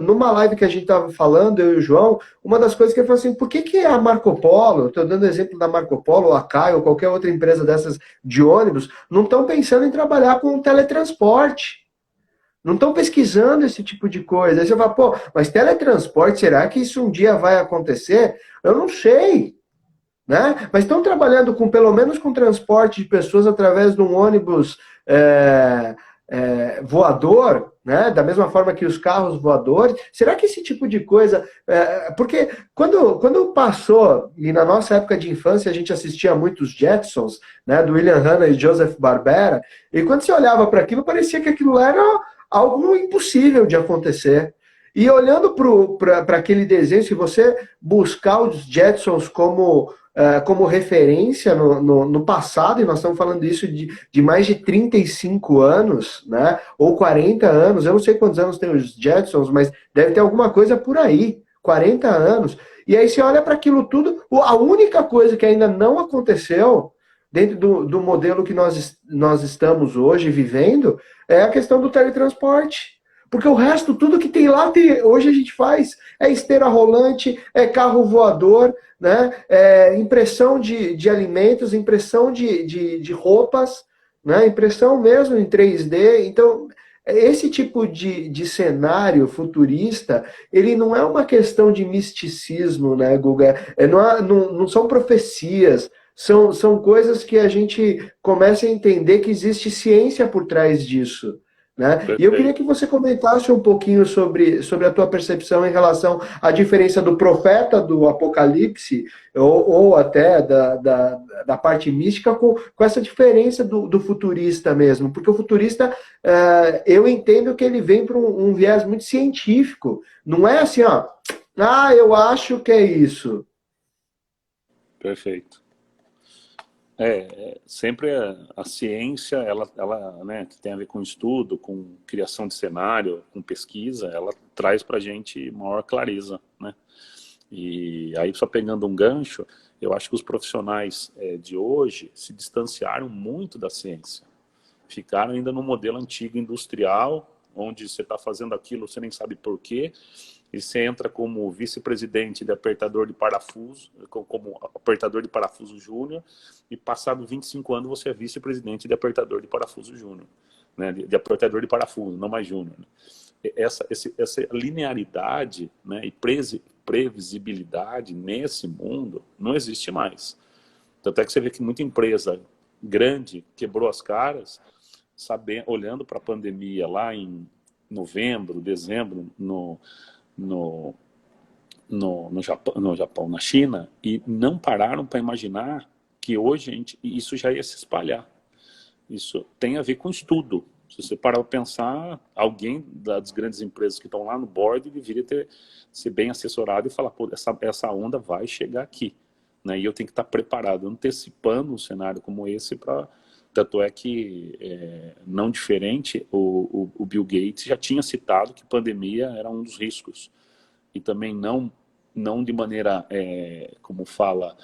A: numa live que a gente estava falando, eu e o João, uma das coisas que ele falou assim, por que a Marco Polo, estou dando exemplo da Marco Polo, a Caio, ou qualquer outra empresa dessas de ônibus, não estão pensando em trabalhar com teletransporte. Não estão pesquisando esse tipo de coisa. Aí você fala, pô, mas teletransporte, será que isso um dia vai acontecer? Eu não sei, né? Mas estão trabalhando com, pelo menos com transporte de pessoas através de um ônibus voador, né? Da mesma forma que os carros voadores. Será que esse tipo de coisa... porque quando passou, e na nossa época de infância a gente assistia muitos Jetsons, né? Do William Hanna e Joseph Barbera, e quando você olhava para aquilo, parecia que aquilo era algo impossível de acontecer. E olhando para aquele desenho, se você buscar os Jetsons como referência no passado, e nós estamos falando isso de mais de 35 anos, né? Ou 40 anos, eu não sei quantos anos tem os Jetsons, mas deve ter alguma coisa por aí, 40 anos. E aí você olha para aquilo tudo, a única coisa que ainda não aconteceu dentro do modelo que nós estamos hoje vivendo é a questão do teletransporte. Porque o resto, tudo que tem lá, hoje a gente faz. É esteira rolante, é carro voador, né? Impressão de alimentos, impressão de roupas, né? Impressão mesmo em 3D. Então, esse tipo de cenário futurista, ele não é uma questão de misticismo, né, Guga? Não são profecias, são coisas que a gente começa a entender que existe ciência por trás disso. Né? E eu queria
B: Perfeito.
A: que você comentasse um pouquinho sobre a tua percepção em relação à diferença do profeta do Apocalipse, ou até da parte mística, com essa diferença do futurista mesmo. Porque o futurista, eu entendo que ele vem para um viés muito científico. Não é assim, ó, eu acho que é isso.
B: Perfeito. Sempre a ciência, ela, né, que tem a ver com estudo, com criação de cenário, com pesquisa, ela traz para a gente maior clareza, né? E aí, só pegando um gancho, eu acho que os profissionais de hoje se distanciaram muito da ciência. Ficaram ainda no modelo antigo industrial, onde você está fazendo aquilo, você nem sabe por quê, e você entra como vice-presidente de apertador de parafuso, como apertador de parafuso júnior, e passado 25 anos você é vice-presidente de apertador de parafuso júnior, né? De apertador de parafuso, não mais júnior. Né? Essa linearidade, né, e previsibilidade nesse mundo não existe mais. Tanto é que você vê que muita empresa grande quebrou as caras, olhando para a pandemia lá em novembro, dezembro, no Japão, na China, e não pararam para imaginar que hoje isso já ia se espalhar. Isso tem a ver com estudo. Se você parar para pensar, alguém das grandes empresas que estão lá no board deveria ser bem assessorado e falar, pô, essa onda vai chegar aqui, né? E eu tenho que estar preparado, antecipando um cenário como esse para... Tanto é que, não diferente, o Bill Gates já tinha citado que pandemia era um dos riscos. E também não de maneira, como fala,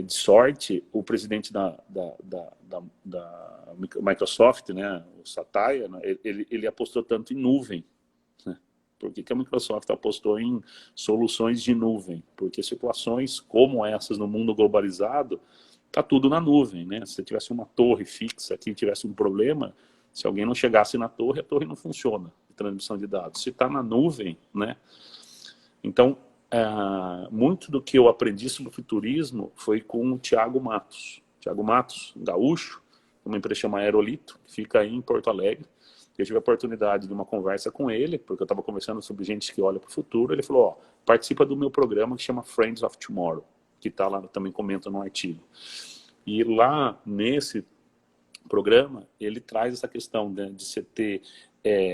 B: de sorte, o presidente da Microsoft, né, o Satya, né, ele apostou tanto em nuvem. Né? Por que a Microsoft apostou em soluções de nuvem? Porque situações como essas no mundo globalizado, está tudo na nuvem. Né? Se tivesse uma torre fixa que tivesse um problema, se alguém não chegasse na torre, a torre não funciona, de transmissão de dados. Se está na nuvem, né? Então, muito do que eu aprendi sobre futurismo foi com o Thiago Matos. Thiago Matos, gaúcho, uma empresa chamada Aerolito, que fica aí em Porto Alegre. Eu tive a oportunidade de uma conversa com ele, porque eu estava conversando sobre gente que olha para o futuro. Ele falou, ó, participa do meu programa que chama Friends of Tomorrow, que está lá, também comenta no artigo. E lá, nesse programa, ele traz essa questão, né, de você ter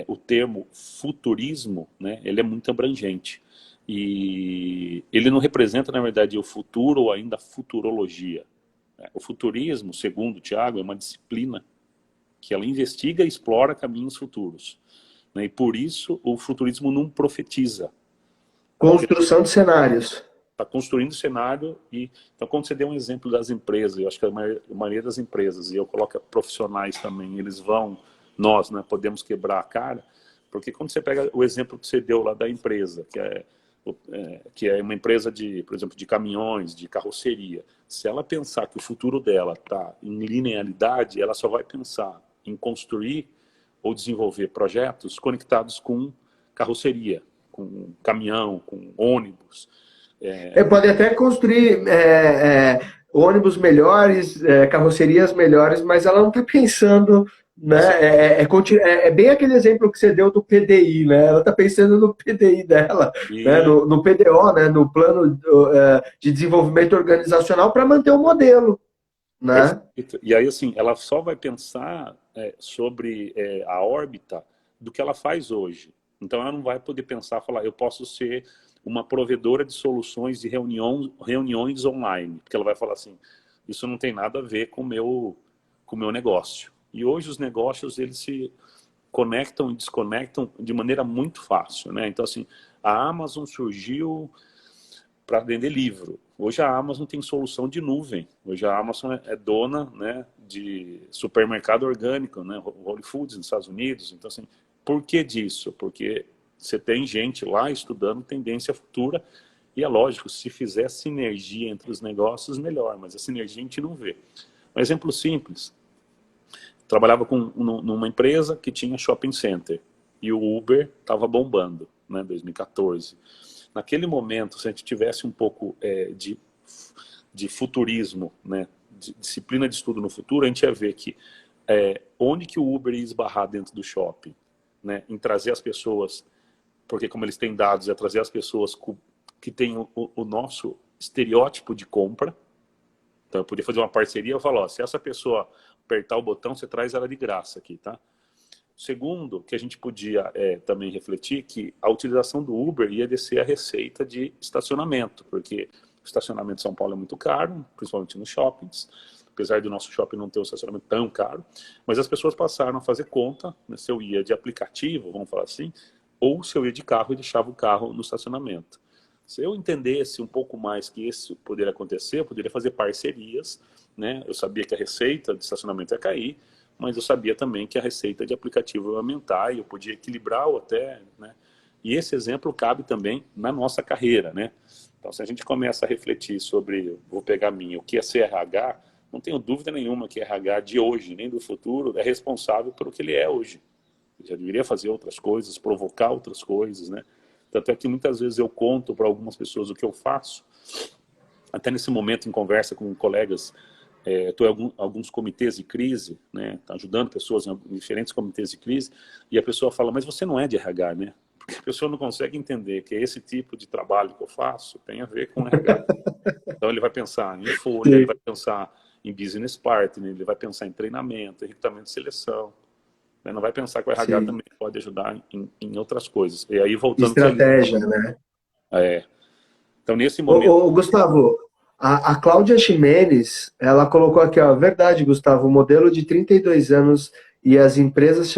B: o termo futurismo, né, ele é muito abrangente. E ele não representa, na verdade, o futuro ou ainda a futurologia. O futurismo, segundo o Tiago, é uma disciplina que ela investiga e explora caminhos futuros, né? E por isso o futurismo não profetiza.
A: Construção de cenários.
B: Está construindo cenário. Então, quando você deu um exemplo das empresas, eu acho que a maioria das empresas, e eu coloco profissionais também, nós, né, podemos quebrar a cara, porque quando você pega o exemplo que você deu lá da empresa, que é uma empresa por exemplo, de caminhões, de carroceria, se ela pensar que o futuro dela está em linearidade, ela só vai pensar em construir ou desenvolver projetos conectados com carroceria, com caminhão, com ônibus.
A: Pode até construir ônibus melhores, carrocerias melhores, mas ela não está pensando, né? É bem aquele exemplo que você deu do PDI, né? Ela está pensando no PDI dela, né? No PDO, né? No plano de desenvolvimento organizacional para manter o modelo, né?
B: E aí, assim, ela só vai pensar sobre a órbita do que ela faz hoje. Então, ela não vai poder pensar, falar, eu posso ser uma provedora de soluções de reuniões online. Porque ela vai falar assim, isso não tem nada a ver com o meu negócio. E hoje os negócios, eles se conectam e desconectam de maneira muito fácil, né? Então, assim, a Amazon surgiu para vender livro. Hoje a Amazon tem solução de nuvem. Hoje a Amazon é dona, né, de supermercado orgânico, né, Whole Foods nos Estados Unidos. Então, assim, por que disso? Porque você tem gente lá estudando tendência futura e é lógico, se fizer sinergia entre os negócios, melhor, mas a sinergia a gente não vê. Um exemplo simples. Trabalhava numa empresa que tinha shopping center e o Uber estava bombando, né, 2014. Naquele momento, se a gente tivesse um pouco de futurismo, né, de disciplina de estudo no futuro, a gente ia ver que onde que o Uber ia esbarrar dentro do shopping, né, em trazer as pessoas, porque como eles têm dados, é trazer as pessoas que têm o nosso estereótipo de compra. Então eu podia fazer uma parceria e falar, ó, se essa pessoa apertar o botão, você traz ela de graça aqui, tá? Segundo, que a gente podia também refletir que a utilização do Uber ia descer a receita de estacionamento, porque o estacionamento em São Paulo é muito caro, principalmente nos shoppings, apesar do nosso shopping não ter um estacionamento tão caro, mas as pessoas passaram a fazer conta, né, se eu ia de aplicativo, vamos falar assim, ou se eu ia de carro e deixava o carro no estacionamento. Se eu entendesse um pouco mais que isso poderia acontecer, eu poderia fazer parcerias, né? Eu sabia que a receita de estacionamento ia cair, mas eu sabia também que a receita de aplicativo ia aumentar e eu podia equilibrar ou até, né? E esse exemplo cabe também na nossa carreira, né? Então, se a gente começa a refletir sobre, vou pegar o que é CRH, não tenho dúvida nenhuma que RH de hoje, nem do futuro, é responsável pelo que ele é hoje. Ele já deveria fazer outras coisas, provocar outras coisas, né? Tanto é que muitas vezes eu conto para algumas pessoas o que eu faço, até nesse momento em conversa com colegas. Estou em alguns comitês de crise, né, ajudando pessoas em diferentes comitês de crise, e a pessoa fala, mas você não é de RH, né? Porque a pessoa não consegue entender que esse tipo de trabalho que eu faço tem a ver com RH. Então ele vai pensar em folha, ele vai pensar em business partner, ele vai pensar em treinamento, em recrutamento de seleção, né? Não vai pensar que o RH
A: Sim.
B: também pode ajudar em outras coisas. E aí voltando...
A: Estratégia, né?
B: Então nesse momento...
A: Gustavo, a Cláudia Ximenes, ela colocou aqui, ó, verdade, Gustavo, o modelo de 32 anos e as empresas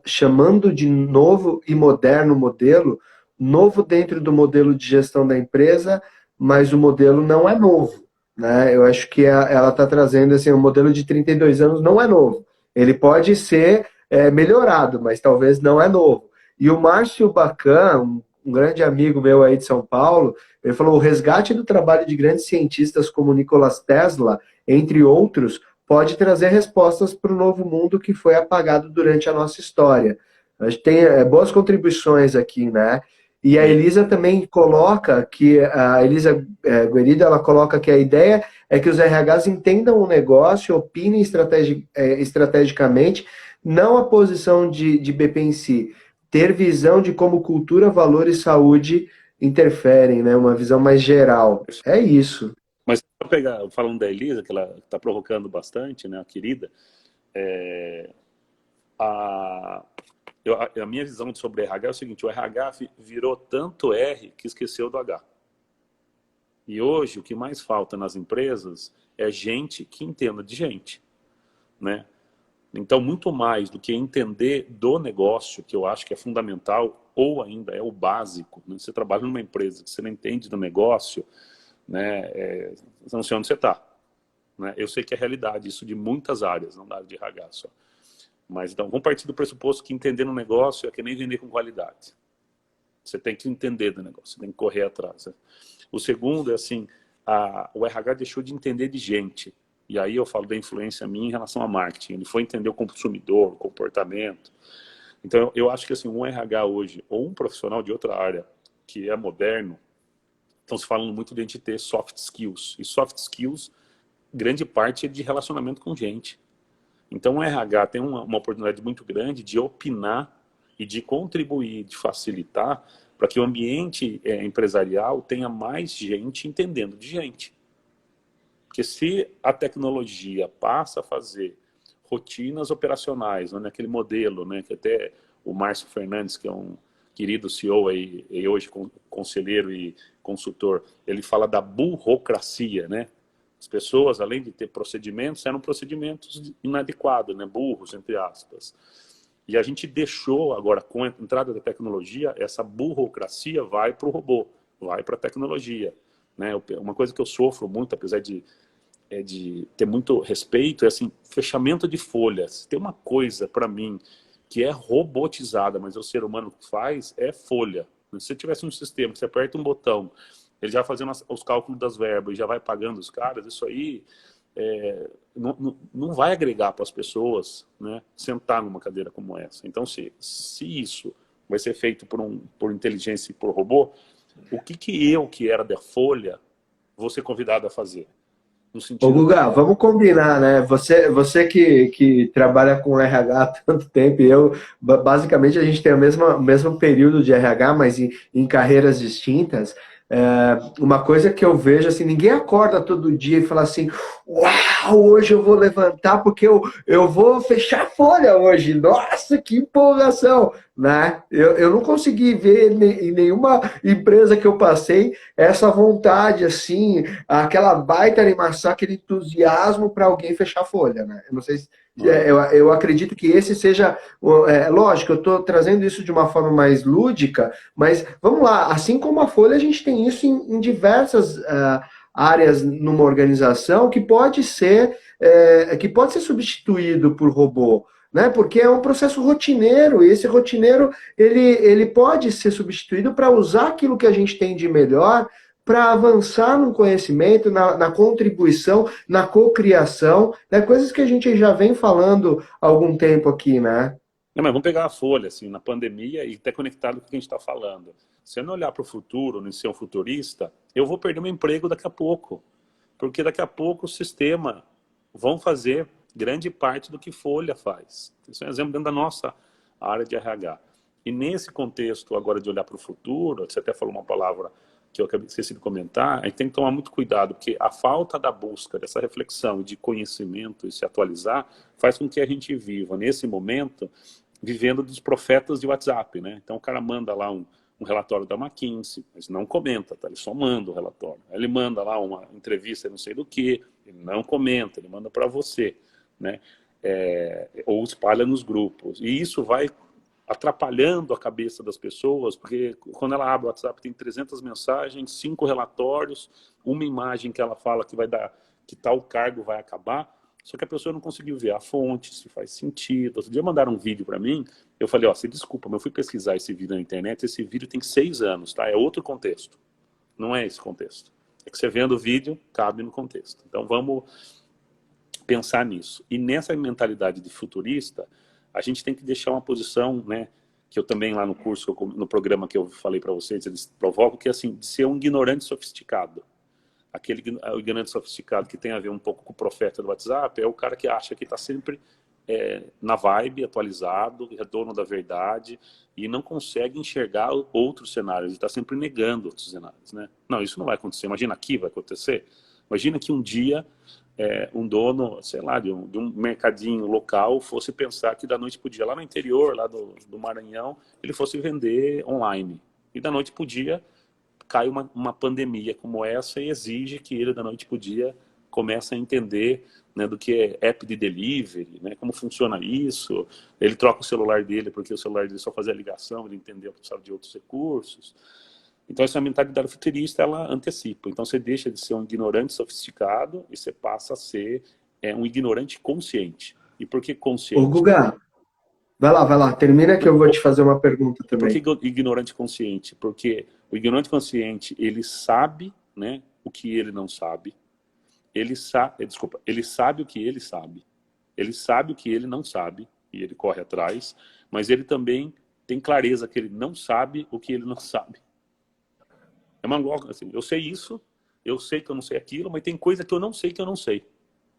A: chamando de novo e moderno modelo, novo dentro do modelo de gestão da empresa, mas o modelo não é novo, né? Eu acho que ela está trazendo, assim, o modelo de 32 anos não é novo. Ele pode ser melhorado, mas talvez não é novo. E o Márcio Bacan, um grande amigo meu aí de São Paulo, ele falou, o resgate do trabalho de grandes cientistas como Nikola Tesla, entre outros, pode trazer respostas para o novo mundo que foi apagado durante a nossa história. A gente tem boas contribuições aqui, né? E a
B: Sim.
A: Elisa também coloca que, a Elisa Guerida, ela coloca que a ideia é que os RHs entendam o negócio, opinem estrategicamente, não a posição de BP em si, ter visão de como cultura, valor e saúde interferem, né? Uma visão mais geral. É isso.
B: Mas para pegar, falando da Elisa, que ela está provocando bastante, né, a querida, é, a, a minha visão sobre RH é o seguinte: o RH virou tanto R que esqueceu do H. E hoje o que mais falta nas empresas é gente que entenda de gente, né? Então, muito mais do que entender do negócio, que eu acho que é fundamental, ou ainda é o básico, né? Você trabalha numa empresa que você não entende do negócio, né? Você não sei onde você está, né? Eu sei que é realidade, isso de muitas áreas, não da área de RH só. Mas então, vamos partir do pressuposto que entender no negócio é que nem vender com qualidade. Você tem que entender do negócio, você tem que correr atrás, né? O segundo é assim, o RH deixou de entender de gente. E aí eu falo da influência minha em relação a marketing. Ele foi entender o consumidor, o comportamento. Então eu acho que assim, um RH hoje, ou um profissional de outra área que é moderno, estão se falando muito de a gente ter soft skills. E soft skills, grande parte é de relacionamento com gente. Então o RH tem uma oportunidade muito grande de opinar e de contribuir, de facilitar para que o ambiente empresarial tenha mais gente entendendo de gente. Porque se a tecnologia passa a fazer rotinas operacionais, né, naquele modelo, né, que até o Márcio Fernandes, que é um querido CEO aí, e hoje conselheiro e consultor, ele fala da burocracia, né? As pessoas, além de ter procedimentos, eram procedimentos inadequados, né? Burros, entre aspas. E a gente deixou, agora, com a entrada da tecnologia, essa burocracia vai para o robô, vai para a tecnologia. Né? Uma coisa que eu sofro muito, apesar de ter muito respeito, é assim, fechamento de folhas. Tem uma coisa, para mim, que é robotizada, mas é o ser humano que faz, é folha. Se você tivesse um sistema, que você aperta um botão, ele já fazendo os cálculos das verbas e já vai pagando os caras, isso aí não vai agregar para as pessoas, né, sentar numa cadeira como essa. Então, se isso vai ser feito por inteligência e por robô, o que eu, que era da folha, vou ser convidado a fazer? No
A: Ô,
B: sentido de...
A: Guga, vamos combinar, né? Você que trabalha com RH há tanto tempo, e eu, basicamente, a gente tem o mesmo período de RH, mas em carreiras distintas. Uma coisa que eu vejo, assim, ninguém acorda todo dia e fala assim, uau, hoje eu vou levantar porque eu vou fechar a folha hoje. Nossa, que empolgação, né? Eu não consegui ver em nenhuma empresa que eu passei essa vontade, assim, aquela baita animação, aquele entusiasmo para alguém fechar a folha, né? Eu não sei se, eu acredito que esse seja, lógico, eu estou trazendo isso de uma forma mais lúdica, mas vamos lá, assim como a folha, a gente tem isso em diversas áreas numa organização que pode ser substituído por robô, né? Porque é um processo rotineiro, e esse rotineiro ele pode ser substituído para usar aquilo que a gente tem de melhor para avançar no conhecimento, na contribuição, na cocriação, né? Coisas que a gente já vem falando há algum tempo aqui, né?
B: Não, mas vamos pegar a folha, assim, na pandemia e até conectado com o que a gente está falando. Se eu não olhar para o futuro, não ser um futurista, eu vou perder meu emprego daqui a pouco. Porque daqui a pouco o sistema vão fazer grande parte do que folha faz. Isso é um exemplo dentro da nossa área de RH. E nesse contexto agora de olhar para o futuro, você até falou uma palavra que eu acabei esqueci de comentar, a gente tem que tomar muito cuidado, porque a falta da busca, dessa reflexão de conhecimento e se atualizar, faz com que a gente viva, nesse momento, vivendo dos profetas de WhatsApp, né? Então o cara manda lá um relatório da McKinsey, mas não comenta, tá? Ele só manda o relatório. Ele manda lá uma entrevista, não sei do que, ele não comenta, ele manda para você, né? Ou espalha nos grupos. E isso vai atrapalhando a cabeça das pessoas, porque quando ela abre o WhatsApp tem 300 mensagens, 5 relatórios, uma imagem que ela fala que vai dar, que tal cargo vai acabar, só que a pessoa não conseguiu ver a fonte, se faz sentido. Outro dia mandaram um vídeo para mim, eu falei, ó, você desculpa, mas eu fui pesquisar esse vídeo na internet, esse vídeo tem 6 anos, tá? É outro contexto, não é esse contexto. É que você vendo o vídeo, cabe no contexto. Então vamos pensar nisso. E nessa mentalidade de futurista, a gente tem que deixar uma posição, né, que eu também lá no curso, no programa que eu falei para vocês, eles provocam, que é assim, de ser um ignorante sofisticado. O ignorante sofisticado que tem a ver um pouco com o profeta do WhatsApp é o cara que acha que está sempre na vibe, atualizado, é dono da verdade e não consegue enxergar outros cenários, ele está sempre negando outros cenários, né? Não, isso não vai acontecer, imagina aqui vai acontecer. Imagina que um dia um dono, sei lá, de um mercadinho local fosse pensar que da noite pro dia, lá no interior, lá do Maranhão, ele fosse vender online. E da noite pro dia cai uma pandemia como essa e exige que ele da noite pro dia comece a entender, né, do que é app de delivery, né, como funciona isso. Ele troca o celular dele porque o celular dele só fazia ligação, ele entendeu que precisava de outros recursos. Então essa mentalidade futurista, ela antecipa. Então você deixa de ser um ignorante sofisticado e você passa a ser um ignorante consciente. E por que
A: Ô,
B: consciente?
A: Guga, vai lá, termina que eu vou te fazer uma pergunta
B: E por que
A: também.
B: ignorante consciente? Porque o ignorante consciente, ele sabe, né, o que ele não sabe. Ele sabe, desculpa, ele sabe o que ele sabe. Ele sabe o que ele não sabe e ele corre atrás, mas ele também tem clareza que ele não sabe o que ele não sabe. É uma louca, assim, eu sei isso, eu sei que eu não sei aquilo, mas tem coisa que eu não sei que eu não sei.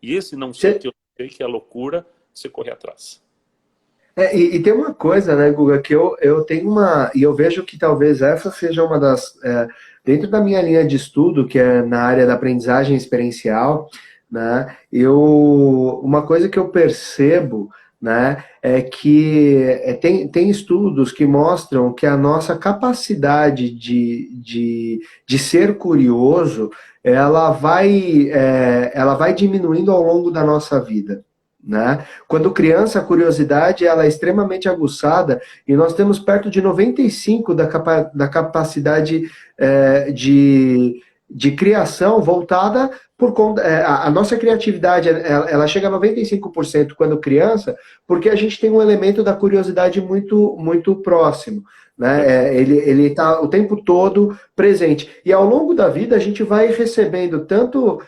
B: E esse não sei
A: Você,
B: que eu não sei que é a loucura de você correr atrás.
A: e tem uma coisa, né, Guga, que eu tenho uma. E eu vejo que talvez essa seja uma das. Dentro da minha linha de estudo, que é na área da aprendizagem experiencial, né, uma coisa que eu percebo, né, é que tem estudos que mostram que a nossa capacidade de ser curioso ela vai diminuindo ao longo da nossa vida. Né? Quando criança, a curiosidade ela é extremamente aguçada e nós temos perto de 95% da capacidade de criação voltada por conta. A nossa criatividade ela chega a 95% quando criança, porque a gente tem um elemento da curiosidade muito próximo. Né? Ele está o tempo todo presente. E ao longo da vida a gente vai recebendo tanto,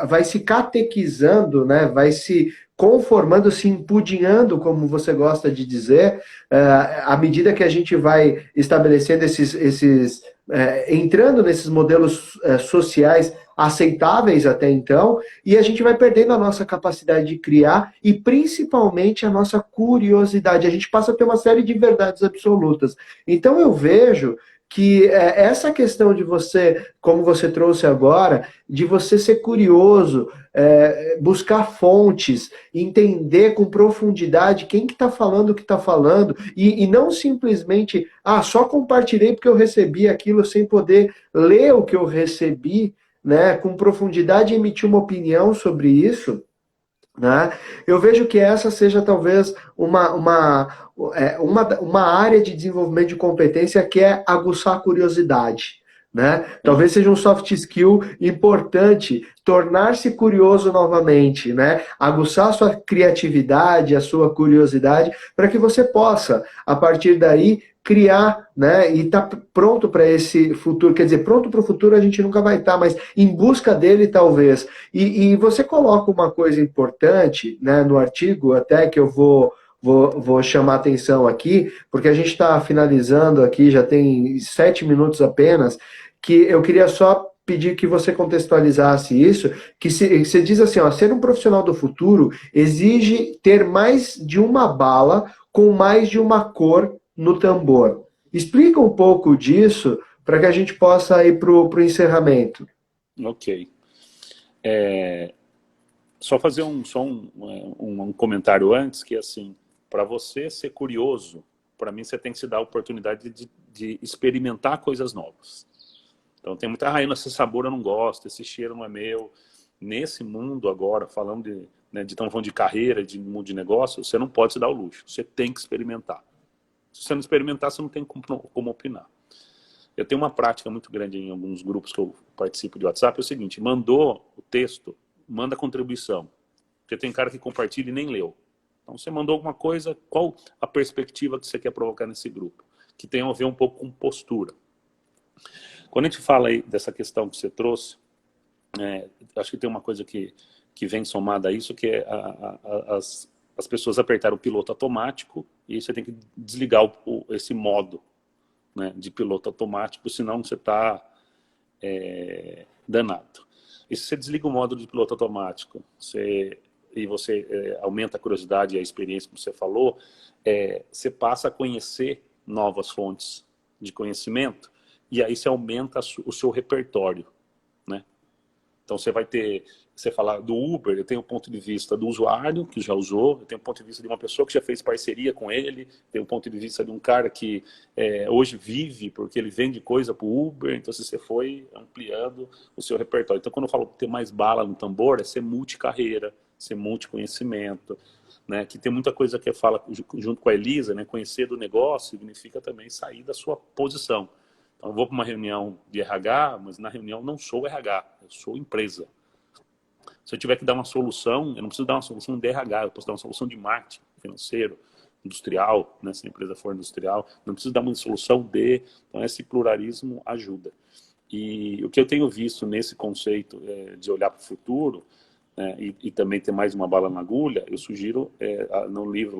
A: vai se catequizando, né? Vai se conformando, se empudinhando, como você gosta de dizer, à medida que a gente vai estabelecendo entrando nesses modelos sociais aceitáveis até então, e a gente vai perdendo a nossa capacidade de criar e principalmente a nossa curiosidade. A gente passa a ter uma série de verdades absolutas. Então eu vejo que essa questão de você, como você trouxe agora, de você ser curioso, buscar fontes, entender com profundidade quem que está falando o que está falando, e não simplesmente, só compartilhei porque eu recebi aquilo sem poder ler o que eu recebi, né, com profundidade e emitir uma opinião sobre isso, né? Eu vejo que essa seja talvez uma área de desenvolvimento de competência que é aguçar a curiosidade. Né? Talvez seja um soft skill importante, tornar-se curioso novamente, né? Aguçar a sua criatividade, a sua curiosidade, para que você possa, a partir daí, criar, né? E tá pronto para esse futuro. Quer dizer, pronto para o futuro a gente nunca vai estar, mas em busca dele talvez. E você coloca uma coisa importante, né, no artigo, até que eu vou chamar atenção aqui, porque a gente está finalizando aqui, já tem 7 minutos apenas, que eu queria só pedir que você contextualizasse isso, que você diz assim, ó, ser um profissional do futuro exige ter mais de uma bala com mais de uma cor no tambor. Explica um pouco disso para que a gente possa ir para o encerramento.
B: Ok. Só fazer um comentário antes, que assim, para você ser curioso, para mim você tem que se dar a oportunidade de experimentar coisas novas. Então tem muita esse sabor eu não gosto, esse cheiro não é meu. Nesse mundo agora, falando estamos falando de carreira, de mundo de negócio, você não pode se dar o luxo, você tem que experimentar. Se você não experimentar, você não tem como opinar. Eu tenho uma prática muito grande em alguns grupos que eu participo de WhatsApp, é o seguinte, mandou o texto, manda contribuição. Porque tem cara que compartilha e nem leu. Então você mandou alguma coisa, qual a perspectiva que você quer provocar nesse grupo? Que tem a ver um pouco com postura. Quando a gente fala aí dessa questão que você trouxe, acho que tem uma coisa que vem somada a isso, que é as pessoas apertaram o piloto automático e você tem que desligar esse modo, né, de piloto automático, senão você está danado. E se você desliga o modo de piloto automático e você aumenta a curiosidade e a experiência, como você falou, você passa a conhecer novas fontes de conhecimento e aí você aumenta o seu repertório, né? Então você fala do Uber, eu tenho o ponto de vista do usuário que já usou, eu tenho o ponto de vista de uma pessoa que já fez parceria com ele, tenho o ponto de vista de um cara que hoje vive porque ele vende coisa para o Uber, então você foi ampliando o seu repertório. Então quando eu falo ter mais bala no tambor, é ser multicarreira, ser multiconhecimento, né? Que tem muita coisa que fala junto com a Elisa, né? Conhecer do negócio significa também sair da sua posição. Então, eu vou para uma reunião de RH, mas na reunião não sou RH, eu sou empresa. Se eu tiver que dar uma solução, eu não preciso dar uma solução de RH, eu posso dar uma solução de marketing financeiro, industrial, né, se a empresa for industrial, não preciso dar uma solução de... Então, esse pluralismo ajuda. E o que eu tenho visto nesse conceito de olhar para o futuro, e também ter mais uma bala na agulha, eu sugiro no livro,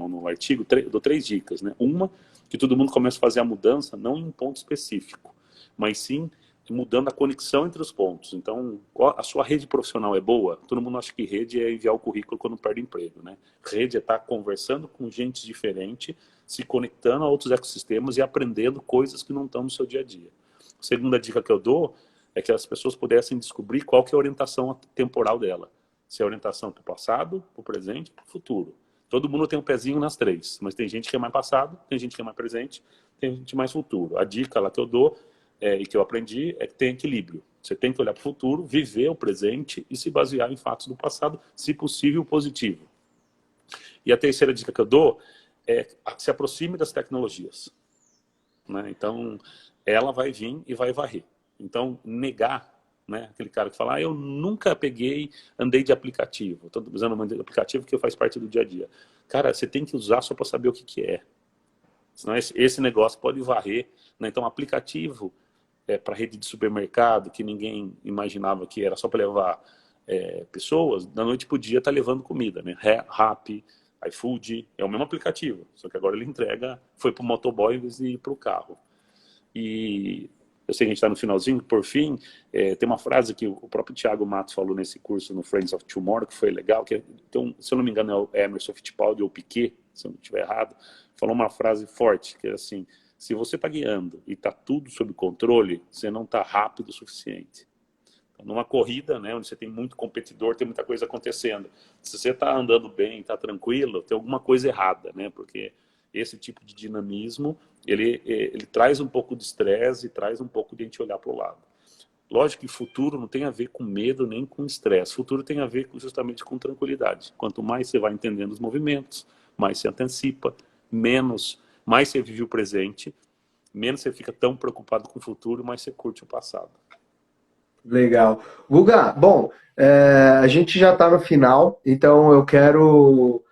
B: no artigo, dou 3 dicas. Né? Uma, que todo mundo comece a fazer a mudança, não em um ponto específico, mas sim mudando a conexão entre os pontos. Então, a sua rede profissional é boa? Todo mundo acha que rede é enviar o currículo quando perde emprego, né? Rede é estar conversando com gente diferente, se conectando a outros ecossistemas e aprendendo coisas que não estão no seu dia a dia. A segunda dica que eu dou é que as pessoas pudessem descobrir qual que é a orientação temporal dela. Se é a orientação para o passado, para o presente, para o futuro. Todo mundo tem um pezinho nas 3, mas tem gente que é mais passado, tem gente que é mais presente, tem gente mais futuro. A dica lá que eu dou e que eu aprendi é que tem equilíbrio. Você tem que olhar para o futuro, viver o presente e se basear em fatos do passado, se possível, positivo. E a terceira dica que eu dou é se aproxime das tecnologias. Né? Então, ela vai vir e vai varrer. Então, negar, né? Aquele cara que fala, eu nunca andei de aplicativo. Estou usando um aplicativo que faz parte do dia a dia. Cara, você tem que usar só para saber o que é. Senão esse negócio pode varrer. Né? Então, aplicativo para rede de supermercado, que ninguém imaginava que era só para levar pessoas, da noite para o dia está levando comida. Né? Rappi, iFood, é o mesmo aplicativo. Só que agora ele entrega, foi para o motoboy em vez de ir para o carro. E eu sei que a gente está no finalzinho, por fim, tem uma frase que o próprio Thiago Matos falou nesse curso no Friends of Tomorrow, que foi legal, então, se eu não me engano é o Emerson Fittipaldi ou Piquet, se eu não estiver errado, falou uma frase forte, que é assim, se você está guiando e está tudo sob controle, você não está rápido o suficiente. Então, numa corrida, né, onde você tem muito competidor, tem muita coisa acontecendo, se você está andando bem, está tranquilo, tem alguma coisa errada, né, porque esse tipo de dinamismo, ele traz um pouco de estresse e traz um pouco de a gente olhar para o lado. Lógico que futuro não tem a ver com medo nem com estresse. Futuro tem a ver justamente com tranquilidade. Quanto mais você vai entendendo os movimentos, mais você antecipa, mais você vive o presente, menos você fica tão preocupado com o futuro, mais você curte o passado.
A: Legal. Guga, bom, a gente já está no final, então eu quero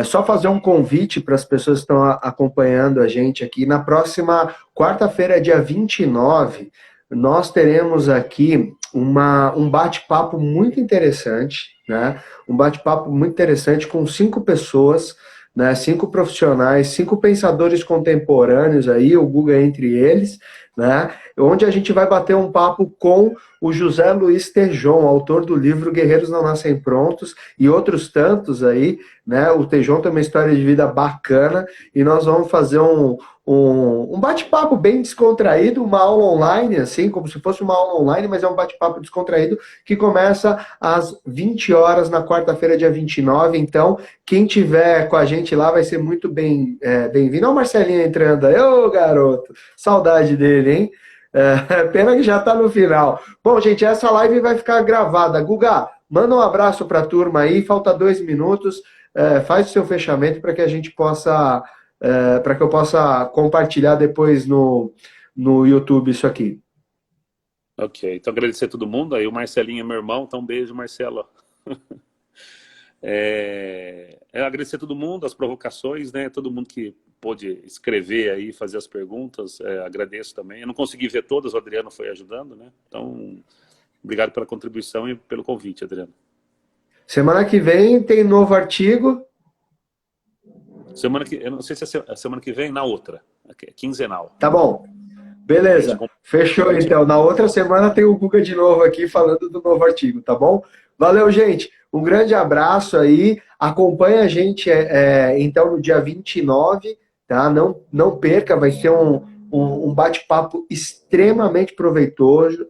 A: só fazer um convite para as pessoas que estão acompanhando a gente aqui. Na próxima quarta-feira, dia 29, nós teremos aqui um bate-papo muito interessante, né? Um bate-papo muito interessante com 5 pessoas, né? 5 profissionais, 5 pensadores contemporâneos aí, o Guga entre eles, né? Onde a gente vai bater um papo com o José Luiz Tejon, autor do livro Guerreiros Não Nascem Prontos, e outros tantos aí, né? O Tejon tem uma história de vida bacana, e nós vamos fazer um bate-papo bem descontraído, uma aula online, assim, como se fosse uma aula online, mas é um bate-papo descontraído, que começa às 20 horas na quarta-feira, dia 29. Então, quem tiver com a gente lá vai ser muito bem-vindo. Olha o Marcelinho entrando aí, ô garoto, saudade dele, hein? Pena que já está no final. Bom, gente, essa live vai ficar gravada. Guga, manda um abraço para a turma aí, falta 2 minutos, faz o seu fechamento para que a gente possa, para que eu possa compartilhar depois no YouTube isso aqui.
B: Ok, então agradecer a todo mundo, aí o Marcelinho é meu irmão, então um beijo, Marcelo. Agradecer a todo mundo, as provocações, né? Todo mundo que pôde escrever aí, fazer as perguntas, agradeço também. Eu não consegui ver todas, o Adriano foi ajudando, né? Então, obrigado pela contribuição e pelo convite, Adriano.
A: Semana que vem tem novo artigo.
B: Eu não sei se é a semana que vem, na outra. É quinzenal.
A: Tá bom. Beleza. Fechou, então. Na outra semana tem o Guga de novo aqui falando do novo artigo, tá bom? Valeu, gente. Um grande abraço aí. Acompanha a gente, então, no dia 29, tá? Não perca, vai ser um bate-papo extremamente proveitoso.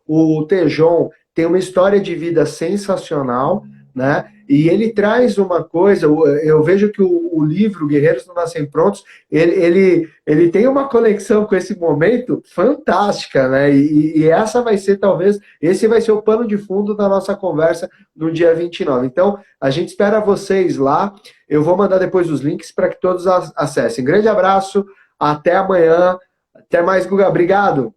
A: O Tejon tem uma história de vida sensacional, né? E ele traz uma coisa, eu vejo que o livro Guerreiros Não Nascem Prontos, ele tem uma conexão com esse momento fantástica, né? E essa vai ser, talvez, esse vai ser o pano de fundo da nossa conversa no dia 29. Então, a gente espera vocês lá. Eu vou mandar depois os links para que todos acessem. Grande abraço, até amanhã. Até mais, Guga. Obrigado.